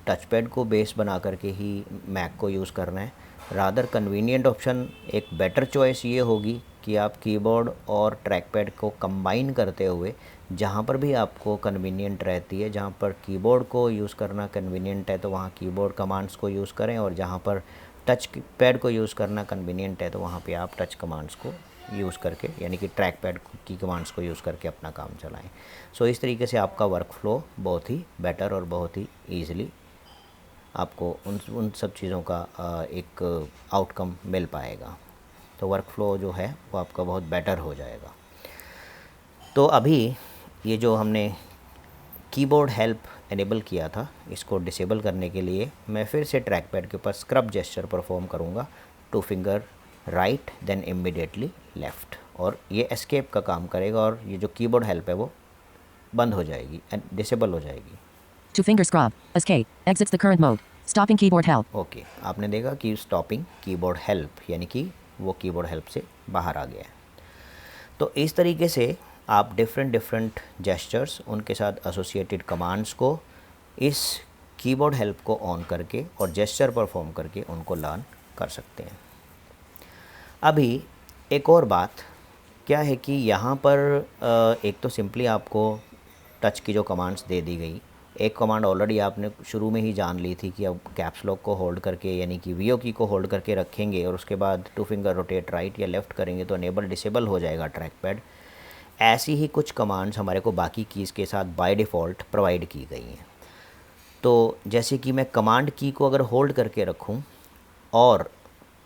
S1: टच पैड को बेस बना करके ही मैक को यूज़ करना है। रादर कन्वीनियंट ऑप्शन, एक बेटर चॉइस ये होगी कि आप कीबोर्ड और ट्रैक पैड को कंबाइन करते हुए जहाँ पर भी आपको कन्वीनियंट रहती है, जहाँ पर कीबोर्ड को यूज़ करना कन्वीनियंट है तो वहाँ कीबोर्ड कमांड्स को यूज़ करें, और जहाँ पर टच पैड को यूज़ करना कन्वीनियंट है तो वहाँ पे आप टच कमांड्स को यूज़ करके, यानी कि ट्रैक पैड की कमांड्स को यूज़ करके अपना काम चलाएं। सो इस तरीके से आपका वर्क फ्लो बहुत ही बेटर और बहुत ही ईज़िली आपको उन सब चीज़ों का एक आउटकम मिल पाएगा। तो वर्क फ्लो जो है वो आपका बहुत बेटर हो जाएगा। तो अभी ये जो हमने कीबोर्ड हेल्प एनेबल किया था, इसको डिसेबल करने के लिए मैं फिर से ट्रैक पैड के ऊपर स्क्रब जेस्चर परफॉर्म करूँगा। 2 finger right then immediately left, और ये एस्केप का काम करेगा और ये जो कीबोर्ड हेल्प है वो बंद हो जाएगी, डिसेबल हो जाएगी।
S2: 2 finger scrub. Escape. Exits the current mode. Stopping keyboard help.
S1: Okay, आपने देखा कि स्टॉपिंग कीबोर्ड हेल्प, यानी कि वो कीबोर्ड हेल्प से बाहर आ गया है। तो इस तरीके से आप डिफरेंट जेस्चर्स, उनके साथ एसोसिएटेड कमांड्स को इस कीबोर्ड हेल्प को ऑन करके और जेस्चर परफॉर्म करके उनको लर्न कर सकते हैं। अभी एक और बात क्या है कि यहाँ पर एक तो सिंपली आपको टच की जो कमांड्स दे दी गई, एक कमांड ऑलरेडी आपने शुरू में ही जान ली थी कि अब कैप्स लॉक को होल्ड करके यानी कि वीओ की को होल्ड करके रखेंगे और उसके बाद 2 फिंगर रोटेट राइट या लेफ़्ट करेंगे तो इनेबल डिसेबल हो जाएगा ट्रैक पैड। ऐसी ही कुछ कमांड्स हमारे को बाकी कीज़ के साथ बाय डिफ़ॉल्ट प्रोवाइड की गई हैं। तो जैसे कि मैं कमांड की को अगर होल्ड करके रखूं और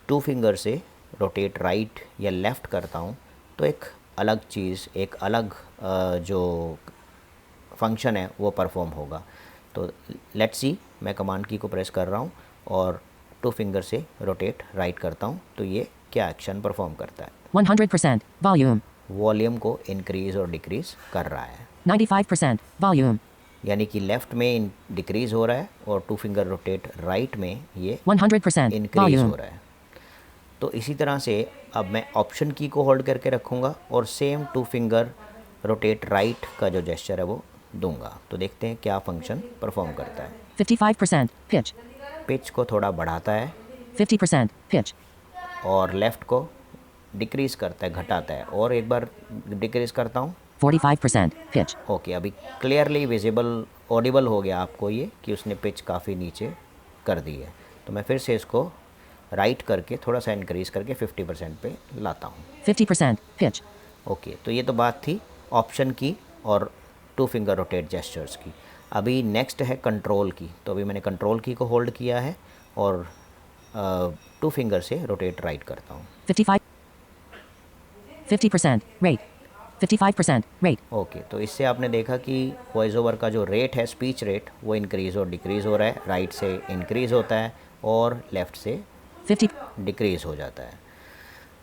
S1: 2 फिंगर से रोटेट राइट या लेफ़्ट करता हूं तो एक अलग चीज़, एक अलग जो फंक्शन है वो परफॉर्म होगा। तो लेट्स सी, मैं कमांड की को प्रेस कर रहा हूँ और 2 फिंगर से रोटेट राइट करता हूँ तो ये क्या एक्शन परफॉर्म करता है,
S2: 100% volume,
S1: वॉल्यूम को इंक्रीज़ और डिक्रीज़ कर रहा है।
S2: 95% volume,
S1: यानी कि लेफ़्ट में डिक्रीज़ हो रहा है और 2 फिंगर रोटेट राइट में ये
S2: 100%
S1: इंक्रीज़
S2: volume,
S1: हो रहा है। तो इसी तरह से अब मैं ऑप्शन की को होल्ड करके रखूँगा और सेम 2 फिंगर रोटेट राइट का जो जेस्चर है वो दूंगा। तो देखते हैं क्या फंक्शन परफॉर्म करता है।
S2: 55% pitch,
S1: पिच को थोड़ा बढ़ाता है
S2: 50% pitch,
S1: और लेफ़्ट को डिक्रीज़ करता है, घटाता है। और एक बार डिक्रीज़ करता हूँ।
S2: 45% pitch,
S1: ओके, अभी क्लियरली विजिबल ऑडिबल हो गया आपको ये कि उसने पिच काफ़ी नीचे कर दी है। तो मैं फिर से इसको राइट करके थोड़ा सा इंक्रीज़ करके 50% पे लाता हूँ।
S2: 50% pitch,
S1: ओके, तो ये तो बात थी ऑप्शन की और 2 फिंगर रोटेट जेस्चर्स की। अभी नेक्स्ट है कंट्रोल की। तो अभी मैंने कंट्रोल की को होल्ड किया है और 2 फिंगर से रोटेट राइट करता हूँ।
S2: 55, 50% rate, 55% rate,
S1: ओके, तो इससे आपने देखा कि वॉइस ओवर का जो रेट है, स्पीच रेट, वो इंक्रीज़ और डिक्रीज़ हो रहा है। राइट से इंक्रीज़ होता है और लेफ़्ट से
S2: 50,
S1: डिक्रीज़ हो जाता है।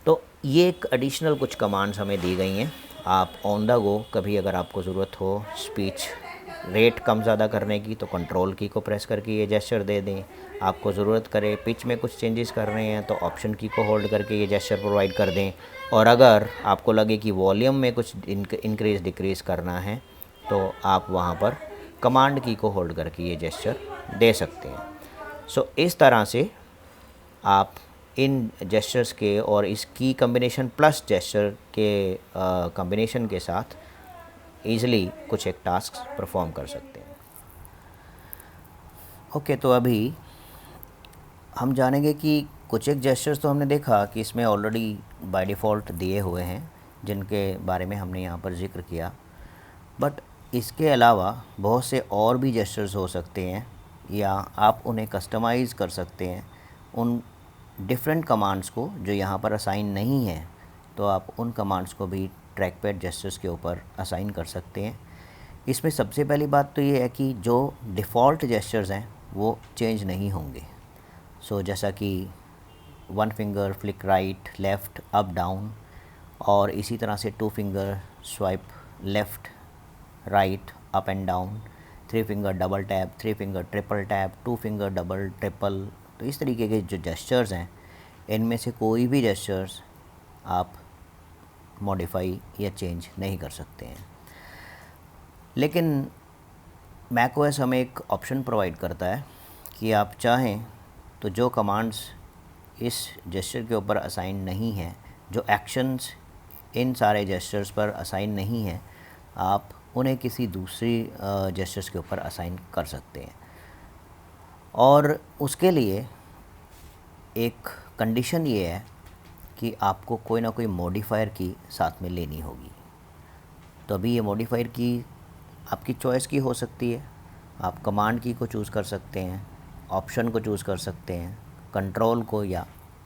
S1: तो ये एक एडिशनल कुछ कमांड्स हमें दी गई हैं। आप ऑन द गो कभी अगर आपको ज़रूरत हो स्पीच रेट कम ज़्यादा करने की तो कंट्रोल की को प्रेस करके ये जेस्चर दे दें। आपको ज़रूरत करे पिच में कुछ चेंजेस कर रहे हैं तो ऑप्शन की को होल्ड करके ये जेस्चर प्रोवाइड कर दें। और अगर आपको लगे कि वॉल्यूम में कुछ इंक्रीज़ डिक्रीज़ करना है तो आप वहाँ पर कमांड की को होल्ड करके ये जेस्चर दे सकते हैं। सो इस तरह से आप इन जेस्चर्स के और इस की कम्बिनेशन प्लस जेस्चर के कम्बिनेशन के साथ ईज़िली कुछ एक टास्क परफॉर्म कर सकते हैं। ओके, तो अभी हम जानेंगे कि कुछ एक जेस्चर्स तो हमने देखा कि इसमें ऑलरेडी बाय डिफ़ॉल्ट दिए हुए हैं जिनके बारे में हमने यहाँ पर जिक्र किया। बट इसके अलावा बहुत से और भी जेस्चर्स हो सकते हैं या आप उन्हें कस्टमाइज़ कर सकते हैं उन डिफरेंट कमांड्स को जो यहाँ पर असाइन नहीं है। तो आप उन कमांड्स को भी ट्रैक पैड जेस्चर्स के ऊपर असाइन कर सकते हैं। इसमें सबसे पहली बात तो ये है कि जो डिफ़ॉल्ट जेस्चर्स हैं वो चेंज नहीं होंगे। सो जैसा कि 1 finger flick right left up down और इसी तरह से 2 finger swipe left right up and down, 3 finger double tap, 3 finger triple tap, 2 finger double triple. तो इस तरीके के जो जेस्चर्स हैं इनमें से कोई भी जेस्चर्स आप मॉडिफाई या चेंज नहीं कर सकते हैं। लेकिन मैकओएस हमें एक ऑप्शन प्रोवाइड करता है कि आप चाहें तो जो कमांड्स इस जेस्चर के ऊपर असाइन नहीं हैं, जो एक्शंस इन सारे जेस्चर्स पर असाइन नहीं हैं, आप उन्हें किसी दूसरी जेस्चर्स के ऊपर असाइन कर सकते हैं। और उसके लिए एक कंडीशन ये है कि आपको कोई ना कोई मॉडिफायर की साथ में लेनी होगी। तो अभी ये मॉडिफायर की आपकी चॉइस की हो सकती है। आप कमांड की को चूज़ कर सकते हैं, ऑप्शन को चूज़ कर सकते हैं, कंट्रोल को या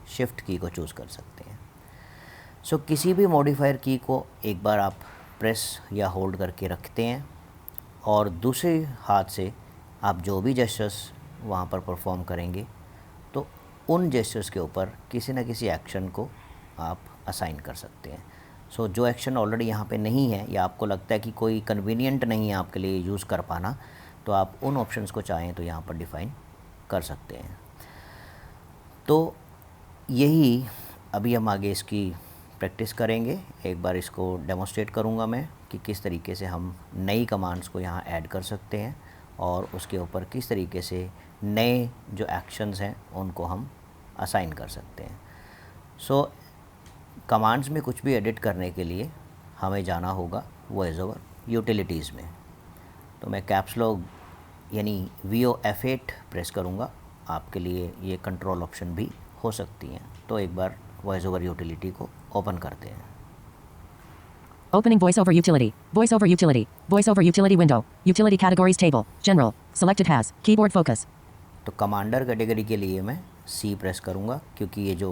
S1: शिफ्ट की को चूज़ कर सकते हैं। सो किसी भी मॉडिफायर की को एक बार आप प्रेस या होल्ड करके रखते हैं और दूसरे हाथ से आप जो भी जेस्चर्स वहाँ पर परफॉर्म करेंगे तो उन जेस्चर्स के ऊपर किसी न किसी एक्शन को आप असाइन कर सकते हैं। सो जो एक्शन ऑलरेडी यहाँ पे नहीं है या आपको लगता है कि कोई कन्वीनियंट नहीं है आपके लिए यूज़ कर पाना, तो आप उन ऑप्शंस को चाहें तो यहाँ पर डिफ़ाइन कर सकते हैं। तो यही अभी हम आगे इसकी प्रैक्टिस करेंगे। एक बार इसको डेमोस्ट्रेट करूँगा मैं कि किस तरीके से हम नई कमांड्स को यहाँ ऐड कर सकते हैं और उसके ऊपर किस तरीके से नए जो एक्शंस हैं उनको हम असाइन कर सकते हैं। सो कमांड्स में कुछ भी एडिट करने के लिए हमें जाना होगा वॉइस ओवर यूटिलिटीज़ में। तो मैं कैप्स लॉक यानी VO F8 प्रेस करूँगा। आपके लिए ये कंट्रोल ऑप्शन भी हो सकती हैं। तो एक बार वॉइस ओवर यूटिलिटी को ओपन करते हैं।
S2: Opening VoiceOver Utility. VoiceOver Utility. VoiceOver Utility window. Utility categories table. General. Selected has. Keyboard focus.
S1: तो कमांडर कैटेगरी के लिए मैं C प्रेस करूँगा, क्योंकि ये जो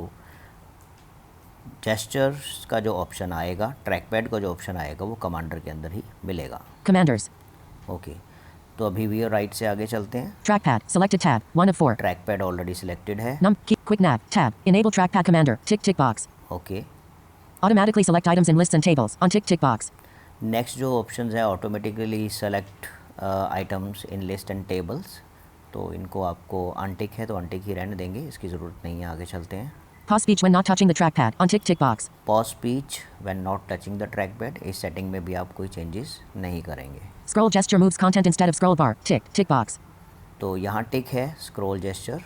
S1: जेस्चर्स का जो ऑप्शन आएगा, ट्रैक पैड का जो ऑप्शन आएगा, वो कमांडर के अंदर ही मिलेगा।
S2: Commanders.
S1: ओके, तो अभी VO राइट से आगे चलते हैं।
S2: Trackpad. Selected tab. 1 of 4.
S1: Track pad already selected है।
S2: Quick nav. Tab. Enable trackpad commander. Tick box.
S1: Okay,
S2: Automatically select items in lists and tables. On tick box.
S1: Next जो option है automatically select items in list and tables, तो इनको आपको untick है तो untick ही रहने देंगे, इसकी ज़रूरत नहीं है। आगे चलते हैं।
S2: Pause speech when not touching the trackpad. On tick box.
S1: Pause speech when not touching the track pad, इस सेटिंग में भी आप कोई चेंजेस नहीं करेंगे।
S2: Scroll gesture moves content instead of scroll bar. Tick box.
S1: तो यहाँ टिक है स्क्रॉल जेस्चर,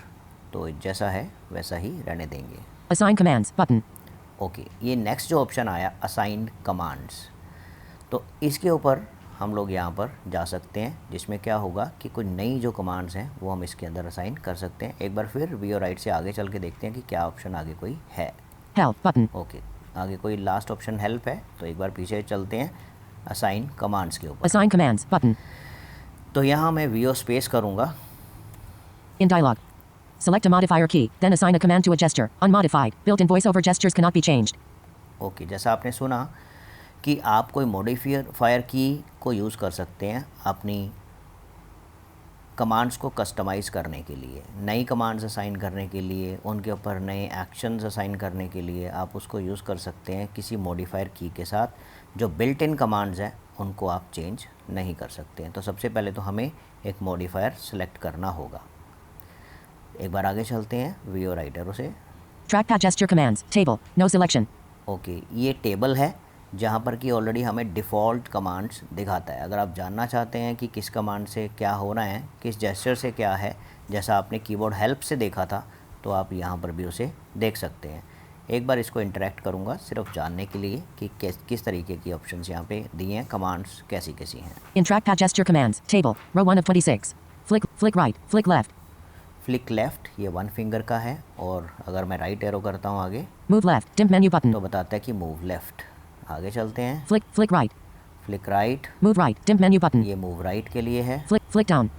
S1: तो जैसा है वैसा ही रहने देंगे।
S2: Assign commands. Button.
S1: ओके, ये नेक्स्ट जो ऑप्शन आया असाइंड कमांड्स, तो इसके ऊपर हम लोग यहाँ पर जा सकते हैं, जिसमें क्या होगा कि कुछ नई जो कमांड्स हैं वो हम इसके अंदर असाइन कर सकते हैं। एक बार फिर VO राइट से आगे चल के देखते हैं कि क्या ऑप्शन आगे कोई है।
S2: Help. Button.
S1: ओके, आगे कोई लास्ट ऑप्शन हेल्प है, तो एक बार पीछे चलते हैं असाइन कमांड्स के ऊपर।
S2: Assign commands. Button.
S1: तो यहाँ मैं VO स्पेस करूँगा।
S2: In dialog. Select a modifier key, then assign a command to a gesture. Unmodified. Built-in voiceover gestures cannot be changed.
S1: Okay, जैसा आपने सुना कि आप कोई मॉडिफायर की को यूज़ कर सकते हैं अपनी कमांड्स को कस्टमाइज़ करने के लिए, नई कमांड्स असाइन करने के लिए, उनके ऊपर नए एक्शंस असाइन करने के लिए आप उसको यूज़ कर सकते हैं किसी मॉडिफायर की के साथ। जो बिल्ट इन कमांड्स हैं उनको आप चेंज नहीं कर सकते हैं। तो सबसे पहले तो हमें एक मॉडिफायर सेलेक्ट करना होगा। एक बार आगे चलते हैं VO राइटर से।
S2: Trackpad gesture commands. Table. No selection.
S1: Okay, ये टेबल है जहाँ पर कि ऑलरेडी हमें डिफ़ॉल्ट कमांड्स दिखाता है। अगर आप जानना चाहते हैं कि किस कमांड से क्या हो रहा है, किस जेस्चर से क्या है, जैसा आपने कीबोर्ड हेल्प से देखा था, तो आप यहाँ पर भी उसे देख सकते हैं। एक बार इसको इंटरेक्ट करूँगा सिर्फ जानने के लिए कि किस तरीके की ऑप्शंस यहाँ पे दिए हैं, कमांड्स कैसी कैसी हैं।
S2: In trackpad gesture commands. Table. Row 1 of 26. Flick right. Flick left.
S1: Flick left ये 1 फिंगर का है, और अगर मैं राइट एरो करता हूँ आगे
S2: Move left. Dim menu button.
S1: तो बताता है कि मूव लेफ़्ट। आगे चलते हैं।
S2: Flick right.
S1: Flick right,
S2: Move right. Dim menu button.
S1: ये मूव राइट के लिए है।
S2: Flick down.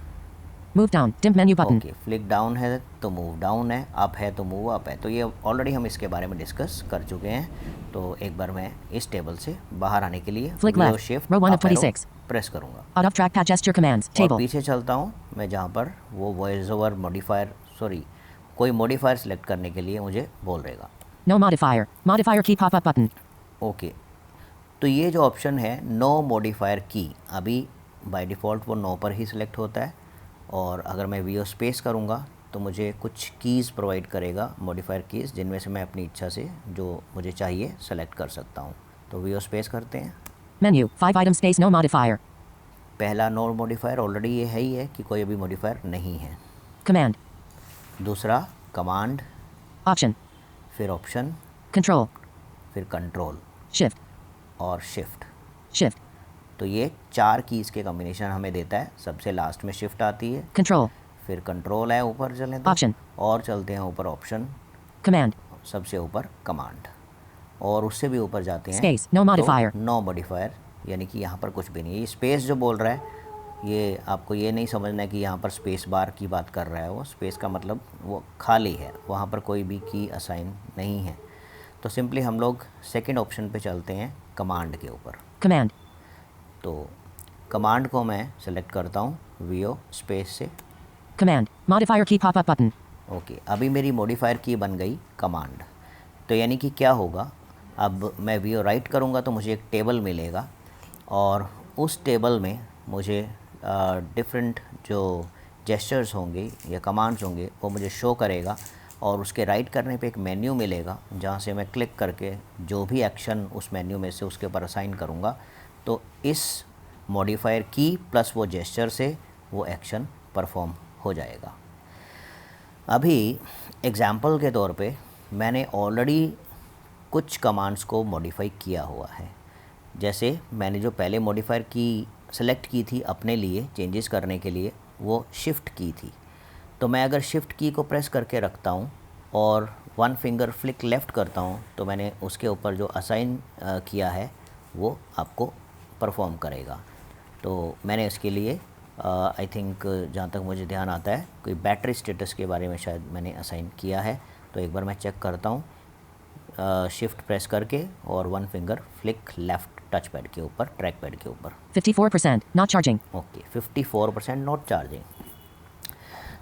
S2: Move down. Dim menu button.
S1: Okay, flick down है तो मूव डाउन है, अप है तो मूव अप है। तो ये ऑलरेडी हम इसके बारे में डिस्कस कर चुके हैं। तो एक बार मैं इस टेबल से बाहर आने के लिए
S2: Flick left.
S1: Shift
S2: Row 1 of 26.
S1: Press करूँगा।
S2: Out of trackpad gesture commands.
S1: और
S2: Table.
S1: पीछे चलता हूँ मैं, जहाँ पर वो वॉइस ओवर कोई मॉडिफायर सेलेक्ट करने के लिए मुझे बोल रहेगा।
S2: No modifier. Modifier key pop-up button.
S1: Okay, तो ये जो ऑप्शन है नो मॉडिफायर की, अभी बाय डिफ़ॉल्ट वो नो पर ही सिलेक्ट होता है, और अगर मैं VO स्पेस करूँगा तो मुझे कुछ कीज़ प्रोवाइड करेगा, मॉडिफायर कीज़, जिनमें से मैं अपनी इच्छा से जो मुझे चाहिए सेलेक्ट कर सकता हूँ। तो VO स्पेस करते हैं।
S2: Menu. 5 item space. No modifier.
S1: पहला नो मॉडिफायर ऑलरेडी ये है ही है कि कोई अभी मॉडिफायर नहीं है।
S2: Command.
S1: दूसरा कमांड,
S2: Option.
S1: फिर ऑप्शन,
S2: Control.
S1: फिर कंट्रोल
S2: Shift.
S1: और शिफ्ट।
S2: Shift.
S1: तो ये 4 कीज़ के कॉम्बिनेशन हमें देता है। सबसे लास्ट में शिफ्ट आती है,
S2: Control.
S1: फिर कंट्रोल है ऊपर चलें तो,
S2: Option.
S1: और चलते हैं ऊपर ऑप्शन,
S2: Command.
S1: सबसे ऊपर कमांड, और उससे भी ऊपर जाते हैं
S2: Space. No modifier.
S1: No modifier, यानी कि यहाँ पर कुछ भी नहीं है। ये स्पेस जो बोल रहा है, ये आपको ये नहीं समझना है कि यहाँ पर स्पेस बार की बात कर रहा है। वो स्पेस का मतलब वो खाली है, वहाँ पर कोई भी की असाइन नहीं है। तो सिंपली हम लोग सेकंड ऑप्शन पे चलते हैं, कमांड के ऊपर।
S2: Command.
S1: तो कमांड को मैं सेलेक्ट करता हूँ VO स्पेस से।
S2: Command. Modifier key pop-up button.
S1: Okay, अभी मेरी मॉडिफायर की बन गई कमांड। तो यानी कि क्या होगा, अब मैं VO राइट करूँगा तो मुझे एक टेबल मिलेगा, और उस टेबल में मुझे डिफरेंट जो जेस्चर्स होंगे या कमांड्स होंगे वो मुझे शो करेगा, और उसके राइट करने पे एक मेन्यू मिलेगा जहाँ से मैं क्लिक करके जो भी एक्शन उस मेन्यू में से उसके ऊपर असाइन करूँगा, तो इस मॉडिफायर की प्लस वो जेस्चर से वो एक्शन परफॉर्म हो जाएगा। अभी एग्ज़ाम्पल के तौर पे मैंने ऑलरेडी कुछ कमांड्स को मॉडिफाई किया हुआ है। जैसे मैंने जो पहले मॉडिफायर की सेलेक्ट की थी अपने लिए चेंजेस करने के लिए, वो शिफ्ट की थी। तो मैं अगर शिफ्ट की को प्रेस करके रखता हूँ और वन फिंगर फ्लिक लेफ़्ट करता हूँ, तो मैंने उसके ऊपर जो असाइन किया है वो आपको परफॉर्म करेगा। तो मैंने इसके लिए आई थिंक जहाँ तक मुझे ध्यान आता है कोई बैटरी स्टेटस के बारे में शायद मैंने असाइन किया है। तो एक बार मैं चेक करता हूँ, शिफ्ट प्रेस करके और one finger flick left touch pad के ऊपर, ट्रैक पैड के ऊपर।
S2: 54% not charging.
S1: Okay, 54% not charging.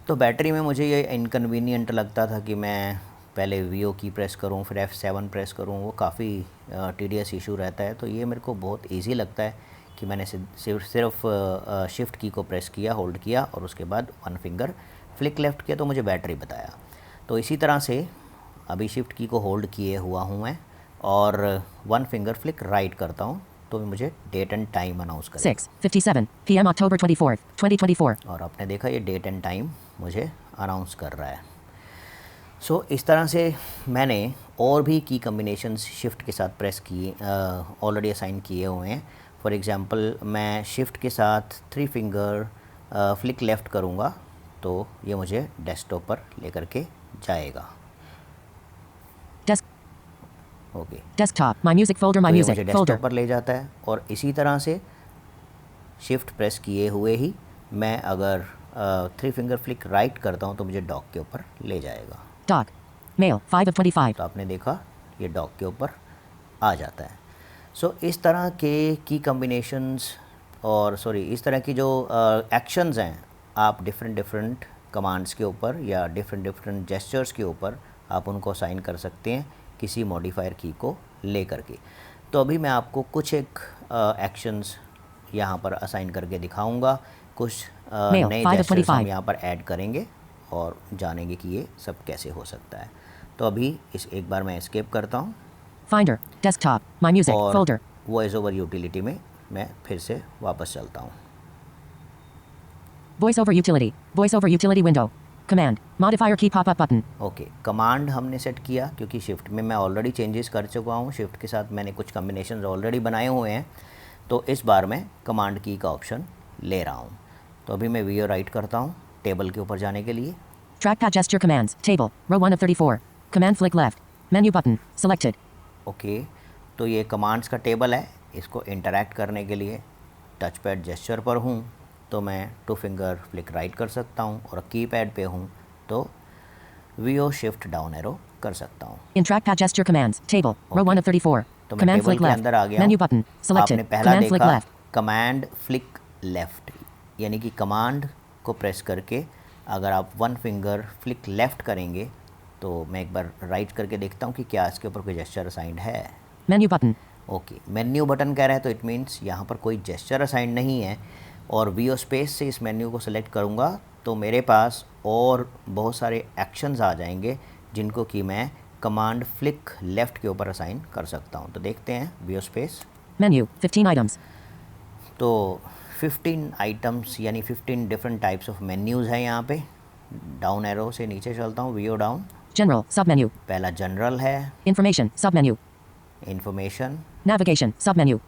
S1: तो बैटरी में मुझे ये इनकन्वीनियंट लगता था कि मैं पहले वीओ की प्रेस करूँ फिर F7 प्रेस करूँ, वो काफ़ी टीडियस इशू रहता है। तो ये मेरे को बहुत इजी लगता है कि मैंने सिर्फ शिफ्ट की को प्रेस किया, होल्ड किया और उसके बाद वन फिंगर फ्लिक लेफ़्ट किया तो मुझे बैटरी बताया। तो इसी तरह से अभी शिफ्ट की को होल्ड किए हुआ हूँ मैं और वन फिंगर फ्लिक राइट करता हूँ तो मुझे डेट एंड टाइम अनाउंस करेगा।
S2: 6:57 p.m. October 24th, 2024.
S1: और आपने देखा ये डेट एंड टाइम मुझे अनाउंस कर रहा है। सो इस तरह से मैंने और भी की कम्बिनेशंस शिफ्ट के साथ प्रेस किए, ऑलरेडी असाइन किए हुए हैं। फॉर एग्ज़ाम्पल मैं शिफ्ट के साथ 3 फिंगर फ्लिक लेफ़्ट करूँगा तो ये मुझे डेस्कटॉप पर लेकर के जाएगा।
S2: Desk.
S1: Okay,
S2: Desktop. My music folder. My
S1: तो ये
S2: music
S1: मुझे
S2: folder.
S1: डेस्कटॉप पर ले जाता है। और इसी तरह से शिफ्ट प्रेस किए हुए ही मैं अगर 3 फिंगर फ्लिक राइट करता हूँ तो मुझे डॉक के ऊपर ले जाएगा।
S2: Dock. Mail. 5 of 25.
S1: तो आपने देखा ये डॉक के ऊपर आ जाता है। सो इस तरह के की कम्बिनेशंस और इस तरह की जो एक्शंस हैं, आप डिफरेंट कमांड्स के ऊपर या डिफरेंट जेस्चर्स के ऊपर आप उनको असाइन कर सकते हैं किसी मॉडिफायर की को ले करके। तो अभी मैं आपको कुछ एक एक्शंस यहाँ पर असाइन करके दिखाऊंगा, कुछ
S2: Mail,
S1: नए
S2: 5 of
S1: जेस्चर्स हम
S2: 25.
S1: यहाँ पर ऐड करेंगे और जानेंगे कि ये सब कैसे हो सकता है। तो अभी एक बार मैं एस्केप करता हूँ
S2: Finder. Desktop. My music
S1: और
S2: folder.
S1: वॉइस ओवर यूटिलिटी में मैं फिर से वापस चलता हूँ।
S2: Voice over utility. Voice over utility window. Command. Modifier key pop up button.
S1: Okay, command हमने सेट किया क्योंकि शिफ्ट में मैं ऑलरेडी चेंजेस कर चुका हूँ। शिफ्ट के साथ मैंने कुछ कम्बिनेशन ऑलरेडी बनाए हुए हैं, तो इस बार मैं कमांड की का ऑप्शन ले रहा हूँ। तो अभी मैं वीओ राइट करता हूँ टेबल के ऊपर जाने के लिए।
S2: Trackpad gesture commands. Table. Row 1 of 34. Command flick left. Menu button. Selected.
S1: Okay, तो ये कमांड्स का टेबल है। इसको इंटरैक्ट करने के लिए टच पैड जेस्चर पर हूँ तो मैं 2 फिंगर फ्लिक राइट कर सकता हूँ और कीपैड पे हूँ तो वीओ शिफ्ट डाउन एरो कर सकता हूँ।
S2: In trackpad gesture commands. Table. Row 1 of 34.
S1: तो मैं
S2: Command
S1: टेबल
S2: flick
S1: के
S2: left.
S1: अंदर आ गया
S2: Menu
S1: हूँ।
S2: button. Selected.
S1: आपने पहला
S2: Command flick
S1: देखा
S2: left.
S1: कमांड फ्लिक लेफ़्ट, यानी कि कमांड को प्रेस करके अगर आप वन फिंगर फ्लिक लेफ़्ट करेंगे तो मैं एक बार राइट करके देखता हूँ कि क्या इसके ऊपर कोई जेस्चर असाइंड है।
S2: Menu button.
S1: Okay, menu button कह रहा है तो इट मीन्स यहाँ पर कोई जेस्चर असाइन नहीं है। और वीओ स्पेस से इस मेन्यू को सेलेक्ट करूँगा तो मेरे पास और बहुत सारे एक्शंस आ जाएंगे जिनको कि मैं कमांड फ्लिक लेफ़्ट के ऊपर असाइन कर सकता हूँ। तो देखते हैं वीओ स्पेस।
S2: Menu. 15 items.
S1: तो 15 आइटम्स यानी 15 डिफरेंट टाइप्स ऑफ मेन्यूज़ हैं यहाँ पे। डाउन एरो से नीचे चलता हूँ, वीओ डाउन।
S2: General. Submenu.
S1: पहला जनरल है,
S2: Information. Submenu.
S1: Information,
S2: Navigation. Submenu.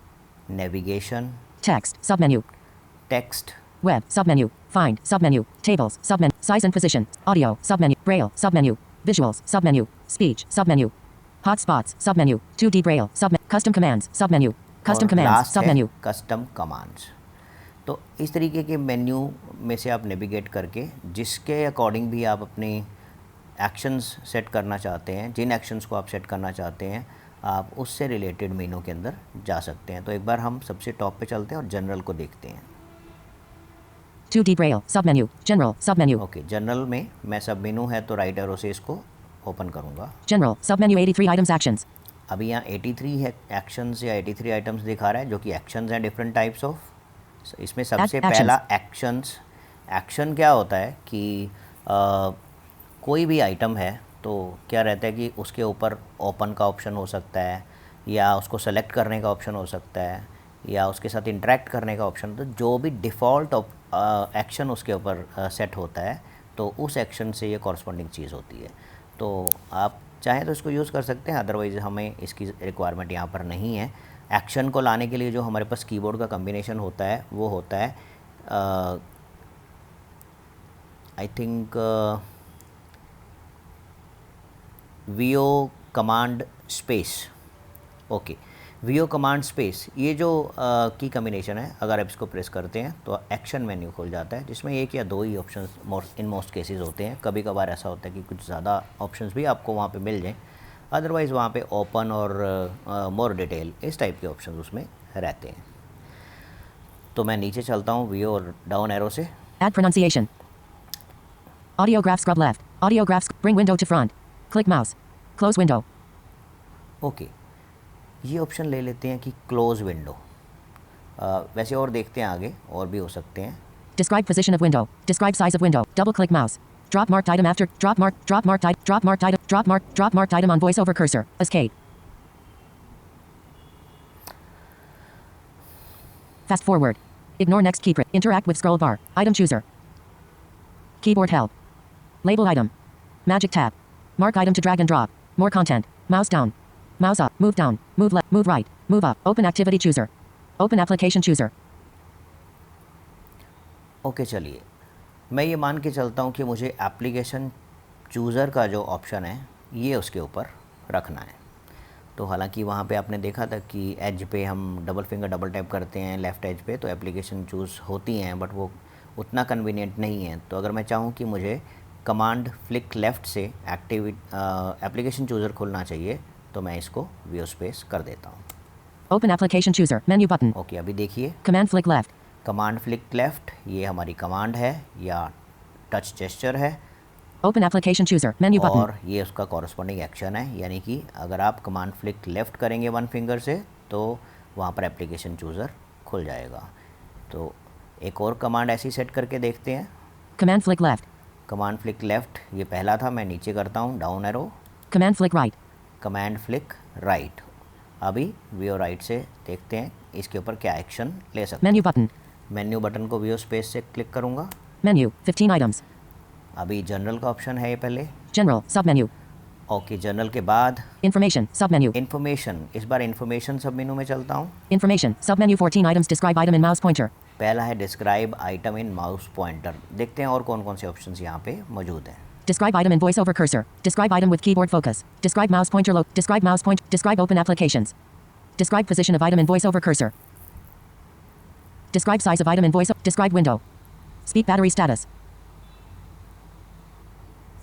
S1: Navigation,
S2: Text. Submenu.
S1: Text,
S2: Web. Submenu. Find. Submenu. Tables. Submenu. Size and position. Audio. Submenu. Braille. Submenu. Visuals. Submenu. Speech. Submenu. Hotspots. Submenu. 2D Braille. Submenu. Custom commands. Submenu. Custom commands. Submenu.
S1: Custom commands. तो इस तरीके के menu में से आप navigate करके जिसके according भी आप अपनी एक्शंस सेट करना चाहते हैं, जिन एक्शंस को आप सेट करना चाहते हैं, आप उससे रिलेटेड मेनू के अंदर जा सकते हैं। तो एक बार हम सबसे टॉप पे चलते हैं और जनरल को देखते हैं।
S2: 2D Braille. Submenu. General. Submenu.
S1: Okay, general में मैं सब मेनू है तो राइट एरो से इसको ओपन करूँगा।
S2: General. Submenu 83 items actions.
S1: अभी यहाँ 83 है एक्शंस या 83 आइटम्स दिखा रहा है जो कि एक्शंस हैं डिफरेंट टाइप्स ऑफ। इसमें सबसे
S2: Actions.
S1: पहला एक्शन क्या होता है कि कोई भी आइटम है तो क्या रहता है कि उसके ऊपर ओपन का ऑप्शन हो सकता है या उसको सेलेक्ट करने का ऑप्शन हो सकता है या उसके साथ इंटरेक्ट करने का ऑप्शन। तो जो भी डिफ़ॉल्ट एक्शन उसके ऊपर सेट होता है तो उस एक्शन से ये कॉरस्पॉन्डिंग चीज़ होती है। तो आप चाहे तो इसको यूज़ कर सकते हैं, अदरवाइज़ हमें इसकी रिक्वायरमेंट यहाँ पर नहीं है। एक्शन को लाने के लिए जो हमारे पास कीबोर्ड का कम्बिनेशन होता है वो होता है I think VO command space. Okay, VO command space, ये जो की कम्बिनेशन है, अगर आप इसको प्रेस करते हैं तो एक्शन मेन्यू खुल जाता है, जिसमें एक या दो ही ऑप्शंस इन मोस्ट केसेस होते हैं। कभी कभार ऐसा होता है कि कुछ ज़्यादा ऑप्शंस भी आपको वहाँ पे मिल जाएं, अदरवाइज़ वहाँ पे ओपन और मोर डिटेल इस टाइप के ऑप्शंस उसमें रहते हैं। तो मैं नीचे चलता हूँ वीओ और डाउन एरो से।
S2: Add pronunciation. Audio graph scrub left. Audio graphs bring window to front. Click mouse. Close window.
S1: Okay, ये ऑप्शन ले लेते हैं कि क्लोज विंडो। वैसे और देखते हैं आगे, और भी हो सकते हैं।
S2: Describe position of window. Describe size of window. Double click mouse. Drop marked item after drop marked item on voiceover cursor. Escape. Fast forward. Ignore next key press. Interact with scroll bar. Item chooser. Keyboard help. Label item. Magic tab. Mark item to drag and drop. More content. Mouse down. Mouse up. Move down. Move left. Move right. Move up. Open activity chooser. Open application chooser.
S1: Okay, चलिए मैं ये मान के चलता हूँ कि मुझे application chooser का जो ऑप्शन है ये उसके ऊपर रखना है। तो हालांकि वहाँ पे आपने देखा था कि एज पे हम डबल फिंगर डबल टैप करते हैं लेफ़्ट एज पे, तो एप्लीकेशन चूज़ होती हैं, बट वो उतना कन्वीनियंट नहीं है। तो अगर मैं चाहूँ कि मुझे कमांड फ्लिक लेफ़्ट से एप्लीकेशन चूज़र खुलना चाहिए, तो मैं इसको व्यू स्पेस कर देता हूँ।
S2: Open application chooser. Menu button.
S1: Okay, अभी देखिए
S2: Command flick left.
S1: Command flick left, ये हमारी कमांड है या टच जेस्चर है,
S2: Open application chooser. Menu button.
S1: और ये उसका कॉरस्पॉन्डिंग एक्शन है। यानी कि अगर आप कमांड फ्लिक लेफ़्ट करेंगे वन फिंगर से तो वहाँ पर एप्लीकेशन चूज़र खुल जाएगा। तो एक और कमांड ऐसी सेट करके देखते हैं।
S2: Command flick left.
S1: Command flick left ये पहला था, मैं नीचे करता हूँ down arrow.
S2: Command flick right.
S1: Command flick right. अभी व्यू राइट से देखते हैं इसके ऊपर क्या एक्शन ले सकते हैं।
S2: Menu button.
S1: मेन्यू बटन को व्यू स्पेस से क्लिक करूँगा।
S2: Menu. 15 items.
S1: अभी जनरल का ऑप्शन है ये पहले।
S2: General. Submenu.
S1: ओके, जनरल के बाद
S2: Information. Submenu.
S1: इन्फॉर्मेशन, इस बार इन्फॉर्मेशन सब मेनू में चलता हूँ।
S2: Information. Submenu 14 items. Describe item in mouse pointer.
S1: पहला है डिस्क्राइब आइटम इन माउस पॉइंटर। देखते हैं और कौन कौन से ऑप्शंस यहाँ पे मौजूद हैं।
S2: Describe item in voiceover cursor. Describe item with keyboard focus. Describe mouse pointer Describe mouse point. Describe open applications. Describe position of item in voiceover cursor. Describe size of item in voice. Describe window. Speak battery status.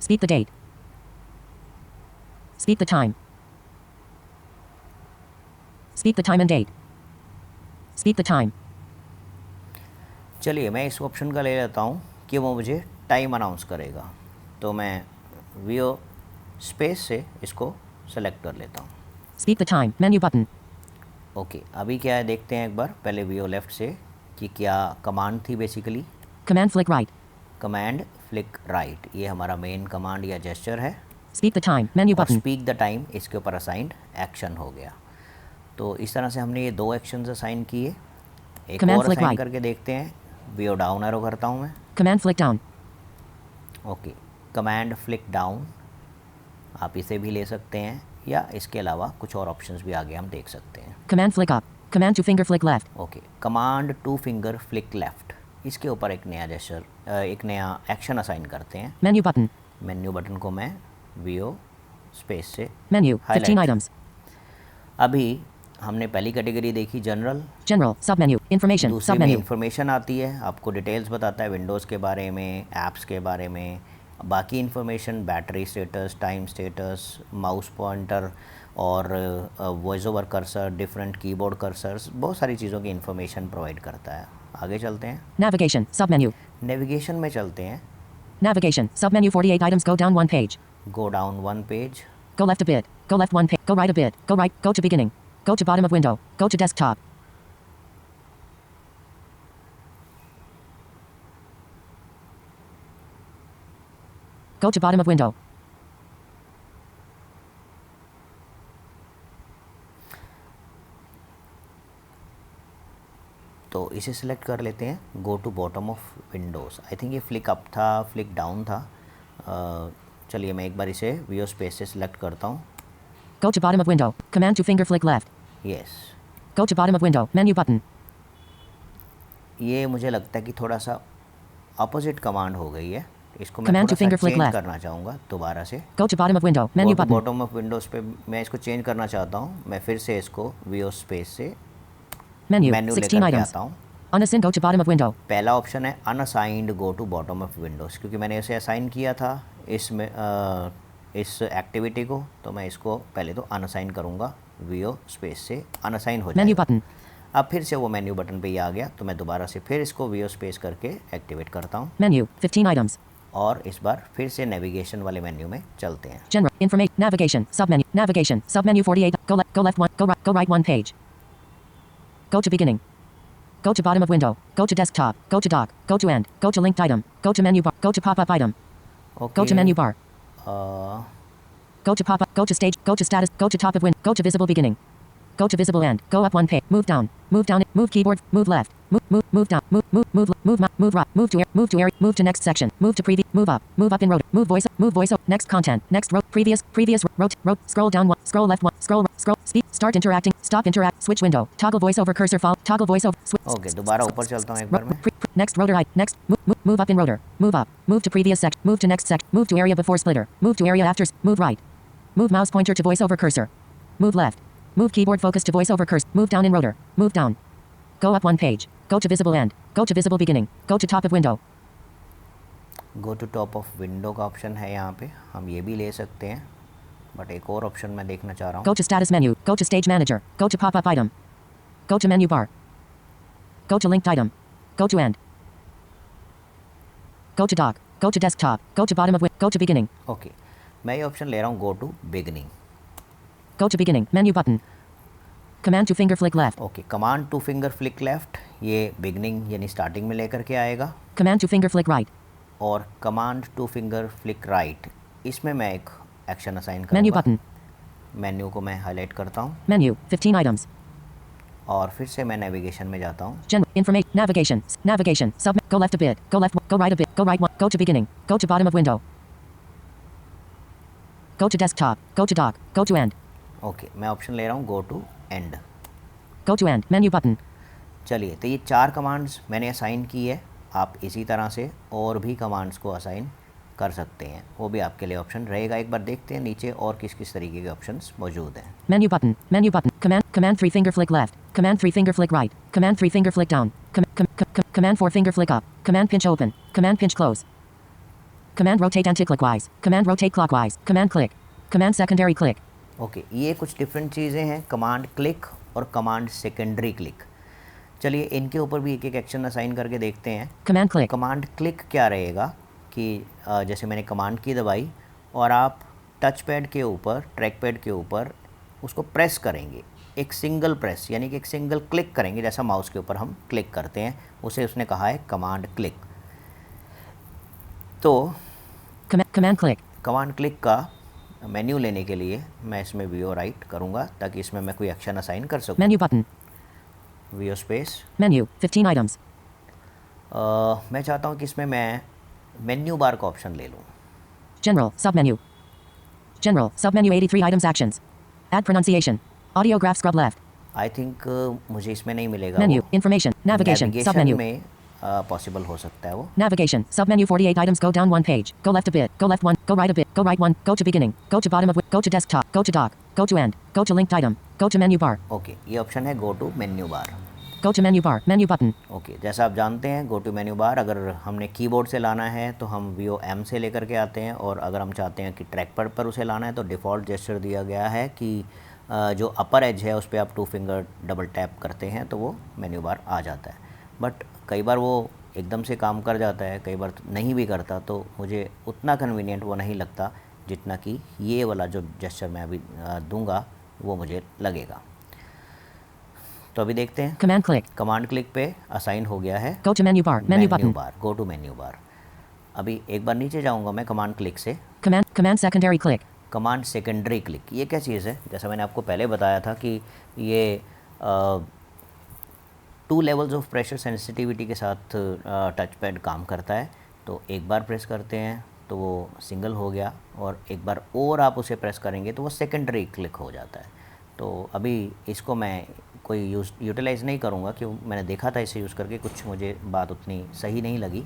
S2: Speak the date. Speak the time. Speak the time and date. Speak the time.
S1: चलिए मैं इस option का ले लेता हूँ कि वो मुझे टाइम अनाउंस करेगा। तो मैं व्यू स्पेस से इसको सेलेक्ट कर लेता हूँ।
S2: Speak the time. Menu button.
S1: Okay, अभी क्या है देखते हैं एक बार। पहले व्यू लेफ़्ट से कि क्या कमांड थी basically.
S2: Command flick right.
S1: Command flick right, ये हमारा मेन कमांड या जेस्चर है।
S2: Speak the time. Menu
S1: और
S2: button.
S1: स्पीक द टाइम इसके ऊपर असाइंड एक्शन हो गया। तो इस तरह से हमने ये दो एक्शंस असाइन किए। एक
S2: Command
S1: और
S2: flick
S1: असाइन
S2: right.
S1: करके देखते हैं। व्यू डाउन एरो करता हूँ मैं।
S2: Command flick down.
S1: Okay, command flick down, आप इसे भी ले सकते हैं या इसके अलावा कुछ और ऑप्शंस भी आगे हम देख सकते हैं।
S2: Command flick up. Command to finger flick left.
S1: Okay, command two finger flick left, इसके ऊपर एक नया जेस्चर, एक नया एक्शन असाइन करते हैं।
S2: Menu button.
S1: मेन्यू बटन को मैं व्यू स्पेस से
S2: Menu. 15
S1: Highlight.
S2: items.
S1: अभी हमने पहली कैटेगरी देखी जनरल।
S2: General. Submenu. Information.
S1: दूसरे में
S2: Submenu.
S1: इंफॉर्मेशन आती है, आपको डिटेल्स बताता है विंडोज़ के बारे में, ऐप्स के बारे में, बाकी information battery status, time status, mouse pointer और voice over cursor, different keyboard cursors, बहुत सारी चीज़ों की इन्फॉर्मेशन प्रोवाइड करता है। आगे चलते हैं,
S2: Navigation. Submenu.
S1: नेविगेशन में चलते हैं।
S2: Navigation. Submenu 48 items. Go down one page.
S1: Go down one page,
S2: Go left a bit. Go left one page. Go right a bit. Go right. Go to beginning. Go to bottom of window. Go to desktop. Go to bottom of window.
S1: तो इसे select कर लेते हैं। Go to bottom of windows, I think ये flick up था, flick down था। चलिए मैं एक बार इसे वियो स्पेस से सिलेक्ट करता हूँ।
S2: Go to bottom of window. Command to finger flick left.
S1: Yes,
S2: Go to bottom of window. Menu button.
S1: ये मुझे लगता है कि थोड़ा सा अपोजिट कमांड हो गई है, इसको मैं
S2: Command
S1: थोड़ा
S2: to
S1: सा
S2: finger flick
S1: चेंज
S2: left.
S1: करना चाहूँगा दोबारा से।
S2: Go to bottom of window. Menu button.
S1: Bottom of Windows पे मैं इसको चेंज करना चाहता हूँ। मैं फिर से इसको वियो स्पेस से
S2: Menu.
S1: मेन्यू
S2: 16
S1: लेकर के
S2: items.
S1: आता हूँ।
S2: Unassign. Go to bottom of window.
S1: पहला ऑप्शन है unassigned go to bottom of windows, क्योंकि मैंने इसे असाइन किया था इसमें इस एक्टिविटी को, तो मैं इसको पहले तो अनअसाइन करूँगा, वियो स्पेस से अनअसाइन हो
S2: Menu
S1: जाएगा।
S2: button.
S1: अब फिर से वो मेन्यू बटन पे ही आ गया, तो मैं दोबारा से फिर इसको वियो स्पेस करके एक्टिवेट करता हूँ
S2: Menu. 15 items.
S1: और इस बार फिर से नेविगेशन वाले मेन्यू में चलते हैं।
S2: General. Information. Navigation. Submenu. Navigation. Submenu 48. Go left. Go left one. Go right 1 page. Go to beginning. Go to bottom of window. Go to desktop. Go to dock. Go to end. Go to linked item. Go to menu bar. Go to pop-up item. Go to menu bar. Go to pop-up. Go to stage. Go to status. Go to top of window. Go to visible beginning. Go to visible end. Go up 1 page. Move down. Move down. Move keyboard. Move left. Move down. Move right. Move to area. Move to next section. Move to preview. Move up. Move up in row. Move voice. Move voice. Next content. Next row. Previous row. Scroll down 1. Scroll left 1. Scroll. Speak. Start interacting. Stop interact. Switch window. Toggle voice over cursor file. Toggle voice over.
S1: Okay, दोबारा ऊपर चलता हूँ एक बार मैं।
S2: Next rotor right. Next. Move up in rotor. Move up. Move to previous section. Move to next section. Move to area before splitter. Move to area after. Move right. Move mouse pointer to voice over cursor. Move left. Move keyboard focus to voice over cursor. Move down in rotor. Move down. Go up 1 page. Go to visible end. Go to visible beginning. Go to top of window.
S1: Go to top of window का option है यहाँ पे, हम ये भी ले सकते हैं, बट एक और ऑप्शन मैं देखना चाह रहा हूँ।
S2: Go to status menu. Go to stage manager. Go to pop-up item. Go to menu bar. Go to linked item. Go to end. Go to dock. Go to desktop. Go to bottom of window. Go to beginning.
S1: Okay, मैं ये option ले रहा हूँ, go to beginning.
S2: Go to beginning. Menu button. Command to finger flick left.
S1: Okay, command two finger flick left, ये beginning यानी starting में लेकर के आएगा।
S2: Command to finger flick right.
S1: और command two finger flick right, इसमें मैं एक एक्शन असाइन
S2: Menu
S1: करूँगा।
S2: button.
S1: मेन्यू को मैं हाईलाइट करता हूँ
S2: Menu. 15 items.
S1: और फिर से मैं नेविगेशन में जाता हूँ।
S2: General information. Navigation. Navigation. Submit. Go left a bit. Go left. Go right a bit. Go right 1. Go to beginning. Go to bottom of window. Go to desktop. Go to dock. Go to end.
S1: Okay, मैं option ले रहा हूँ go to end.
S2: Go to end. Menu button.
S1: चलिए, तो ये 4 commands मैंने assign की है। आप इसी तरह से और भी कमांड्स को असाइन कर सकते हैं, वो भी आपके लिए ऑप्शन रहेगा। एक बार देखते हैं नीचे और किस किस तरीके के ऑप्शंस मौजूद हैं।
S2: Menu button. Menu button. Command 3 finger flick left. Command 3 finger flick right. Command 3 finger flick down. Command 4 finger flick up. Command pinch open. Command pinch close. Command rotate anticlockwise. Command rotate clockwise. Command click. Command secondary click.
S1: Okay, ये कुछ different चीज़ें हैं, command click और command secondary click. चलिए इनके ऊपर भी एक एक एक्शन असाइन करके देखते हैं।
S2: Command click.
S1: कमांड क्लिक क्या रहेगा कि जैसे मैंने कमांड की दबाई और आप टच पैड के ऊपर, ट्रैक पैड के ऊपर उसको प्रेस करेंगे, एक सिंगल प्रेस यानी कि एक सिंगल क्लिक करेंगे, जैसा माउस के ऊपर हम क्लिक करते हैं, उसे उसने कहा है कमांड क्लिक। तो
S2: Command click.
S1: कमांड क्लिक का मेन्यू लेने के लिए मैं इसमें वियो राइट करूँगा ताकि इसमें मैं कोई एक्शन असाइन कर सकूँ।
S2: Menu button.
S1: वियो स्पेस।
S2: Menu. 15 items.
S1: मैं चाहता हूँ कि इसमें मैं मेन्यू बार का ऑप्शन ले लूँ।
S2: General. Submenu. General. Submenu 83 items actions. Add pronunciation. Audio graph scrub left.
S1: I think मुझे इसमें नहीं मिलेगा।
S2: Menu. Information. Navigation. Submenu.
S1: में पॉसिबल हो सकता है वो।
S2: Navigation. Submenu 48 items. Go down 1 page. Go left a bit. Go left 1. Go right a bit. Go right 1. Go to beginning. Go to bottom of. Go to desktop. Go to dock. Go to end. Go to linked item. Go to menu bar.
S1: Okay, ये option है go to menu bar.
S2: Go to menu bar. Menu button.
S1: ओके, जैसा आप जानते हैं go to menu बार अगर हमने keyboard से लाना है तो हम वियो एम से लेकर के आते हैं, और अगर हम चाहते हैं कि ट्रैक पैड पर उसे लाना है तो डिफ़ॉल्ट जेस्चर दिया गया है कि जो अपर एज है उस पर आप 2 फिंगर डबल टैप करते हैं तो वो मेन्यू बार आ जाता है। बट कई बार वो एकदम से काम कर जाता है, कई बार नहीं भी करता, तो मुझे उतना कन्वीनियंट वो नहीं लगता जितना कि ये वाला जो जेस्चर मैं अभी दूंगा वो मुझे लगेगा। तो अभी देखते हैं।
S2: Command click.
S1: कमांड क्लिक पे असाइन हो गया है
S2: Go to menu bar. Menu button.
S1: Bar, go to menu bar. अभी एक बार नीचे जाऊंगा मैं कमांड क्लिक से।
S2: Command secondary click.
S1: Command secondary click, ये क्या चीज़ है? जैसा मैंने आपको पहले बताया था कि ये 2 लेवल्स ऑफ प्रेशर सेंसिटिविटी के साथ टच पैड काम करता है। तो एक बार प्रेस करते हैं तो वो सिंगल हो गया, और एक बार और आप उसे प्रेस करेंगे तो वो सेकेंडरी क्लिक हो जाता है। तो अभी इसको मैं कोई यूटिलाइज़ नहीं करूँगा, क्यों मैंने देखा था इसे यूज़ करके, कुछ मुझे बात उतनी सही नहीं लगी।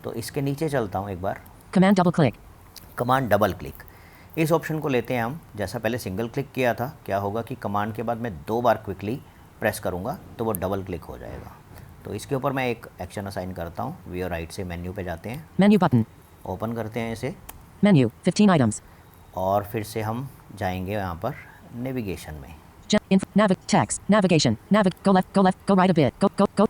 S1: तो इसके नीचे चलता हूँ एक बार,
S2: Command double click.
S1: Command double click, इस ऑप्शन को लेते हैं हम। जैसा पहले सिंगल क्लिक किया था, क्या होगा कि कमांड के बाद मैं 2 बार क्विकली प्रेस करूँगा तो वो डबल क्लिक हो जाएगा। तो इसके ऊपर मैं एक एक्शन असाइन करता हूँ। व्यू राइट से मेन्यू पे जाते हैं,
S2: Menu button.
S1: ओपन करते हैं इसे,
S2: Menu. 15 items.
S1: और फिर से हम जाएंगे यहाँ पर नेविगेशन में।
S2: Text. Navigation. Go left. Go left. Go right a bit.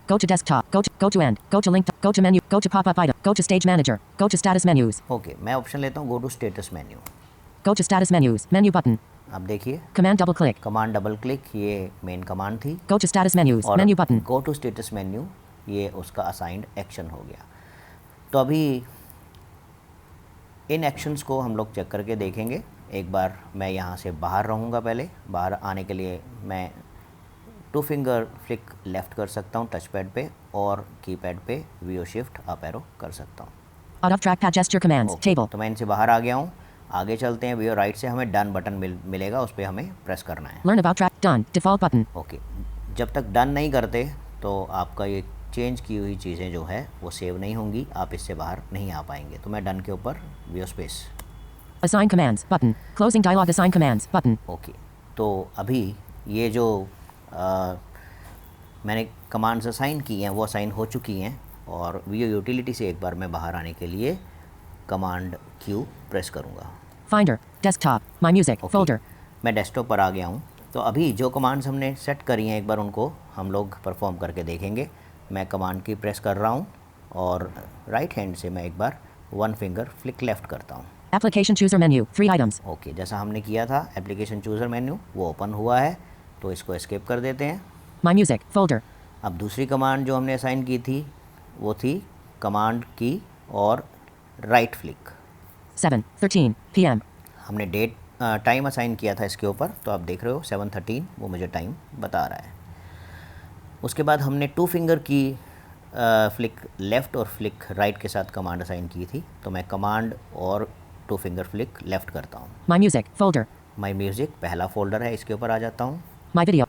S2: Go to desktop. Go to end. Go to link. Go to menu. Go to pop-up item. Go to stage manager. Go to status menus.
S1: Okay, मैं option लेता हूँ go to status menu.
S2: Go to status menus. Menu button.
S1: अब देखिए,
S2: Command double click.
S1: Command double click, ये main command थी,
S2: Go to status menus.
S1: और
S2: Menu button.
S1: Go to status menu ये उसका असाइंड एक्शन हो गया। तो अभी इन एक्शंस को हम लोग चेक करके देखेंगे। एक बार मैं यहाँ से बाहर रहूँगा, पहले बाहर आने के लिए मैं 2 फिंगर फ्लिक लेफ़्ट कर सकता हूँ टच पैड पे, और कीपैड पे व्यू शिफ्ट अप एरो कर सकता हूँ।
S2: Out of trackpad gesture commands. Table.
S1: तो मैं इनसे बाहर आ गया हूँ। आगे चलते हैं, व्यू राइट से हमें डन बटन मिलेगा, उस पर हमें प्रेस करना है।
S2: Learn about track. Done. Default button.
S1: Okay, जब तक डन नहीं करते तो आपका ये चेंज की हुई चीज़ें जो है वो सेव नहीं होंगी, आप इससे बाहर नहीं आ पाएंगे। तो मैं डन के ऊपर view space.
S2: Assign commands. Button. Closing dialog. Assign commands. Button.
S1: Okay, तो अभी ये जो मैंने कमांड्स असाइन की हैं वो असाइन हो चुकी हैं, और व्यू यूटिलिटी से एक बार मैं बाहर आने के लिए कमांड क्यू प्रेस करूँगा।
S2: Finder. Desktop. My music.
S1: Okay,
S2: Folder.
S1: मैं डेस्कटॉप पर आ गया हूँ। तो अभी जो कमांड्स हमने सेट करी हैं एक बार उनको हम लोग परफॉर्म करके देखेंगे। मैं कमांड की प्रेस कर रहा हूँ, और राइट हैंड से मैं एक बार 1 फिंगर फ्लिक लेफ़्ट करता हूँ।
S2: Application chooser menu. 3 items.
S1: Okay, जैसा हमने किया था एप्लीकेशन चूज़र मेन्यू वो ओपन हुआ है, तो इसको एस्केप कर देते हैं।
S2: My music. Folder.
S1: अब दूसरी कमांड जो हमने असाइन की थी वो थी कमांड की और राइट फ्लिक।
S2: 7:13 p.m.
S1: हमने डेट टाइम असाइन किया था इसके ऊपर, तो आप देख रहे हो 7:13 वो मुझे टाइम बता रहा है। उसके बाद हमने 2 फिंगर की फ्लिक लेफ़्ट और फ्लिक राइट के साथ कमांड असाइन की थी, तो मैं कमांड और 2 फिंगर फ्लिक लेफ़्ट करता हूँ।
S2: My music. Folder.
S1: My music पहला फोल्डर है, इसके ऊपर आ जाता हूँ,
S2: My video.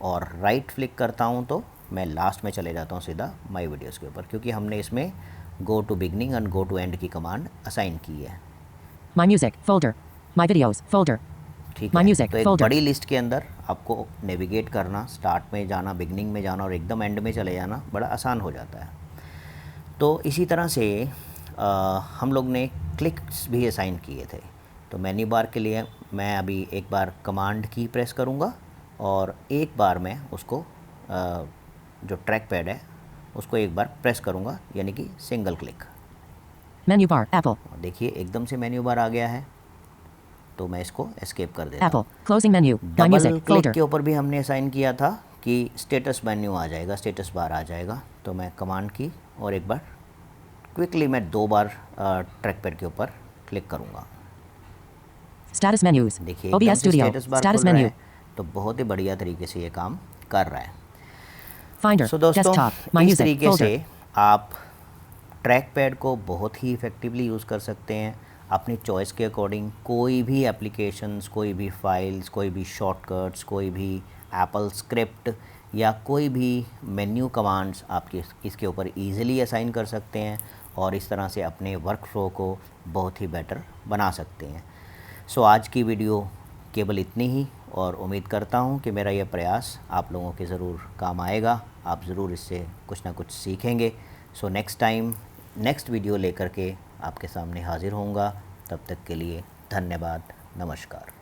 S1: और राइट फ्लिक करता हूँ तो मैं लास्ट में चले जाता हूँ सीधा माई वीडियोज़ के ऊपर, क्योंकि हमने इसमें go to beginning and go to end की कमांड असाइन की है।
S2: My music. Folder. My videos. Folder.
S1: ठीक
S2: My
S1: है,
S2: music.
S1: तो एक
S2: Folder.
S1: बड़ी लिस्ट के अंदर आपको नेविगेट करना, स्टार्ट में जाना, बिगनिंग में जाना और एकदम एंड में चले जाना बड़ा आसान हो जाता है। तो इसी तरह से हम लोग ने क्लिक्स भी असाइन किए थे। तो मेन्यू बार के लिए मैं अभी एक बार कमांड की प्रेस करूँगा, और एक बार मैं उसको जो ट्रैक पैड है उसको एक बार प्रेस करूँगा, यानी कि single click.
S2: Menu bar. Apple.
S1: देखिए एकदम से मेन्यू बार आ गया है, तो मैं इसको एस्केप कर देता हूँ।
S2: Apple. Closing menu. My
S1: double
S2: music.
S1: Click
S2: Folder.
S1: के ऊपर भी हमने असाइन किया था कि स्टेटस मेन्यू आ जाएगा, स्टेटस बार आ जाएगा। तो मैं कमांड की और एक बार क्विकली मैं 2 बार ट्रैक पैड के ऊपर क्लिक करूँगा।
S2: Status menus.
S1: देखिए
S2: OBS
S1: एकदम से
S2: Studio.
S1: स्टेटस बार
S2: Status
S1: खुल रहा
S2: menu.
S1: है, तो बहुत ही बढ़िया तरीके से ये काम कर रहा है।
S2: Finder.
S1: सो दोस्तों,
S2: Desktop. My
S1: इस
S2: music.
S1: तरीके
S2: Folder.
S1: से आप ट्रैक पैड को बहुत ही इफ़ेक्टिवली यूज़ कर सकते हैं अपनी चॉइस के अकॉर्डिंग। कोई भी एप्लीकेशंस, कोई भी फाइल्स, कोई भी शॉर्टकट्स, कोई भी एप्पल स्क्रिप्ट या कोई भी मेन्यू कमांड्स आपके इसके ऊपर इजीली असाइन कर सकते हैं, और इस तरह से अपने वर्क फ्लो को बहुत ही बेटर बना सकते हैं। सो आज की वीडियो केवल इतनी ही, और उम्मीद करता हूँ कि मेरा यह प्रयास आप लोगों के ज़रूर काम आएगा, आप ज़रूर इससे कुछ ना कुछ सीखेंगे। So next time next video लेकर के आपके सामने हाज़िर होऊंगा। तब तक के लिए धन्यवाद, नमस्कार।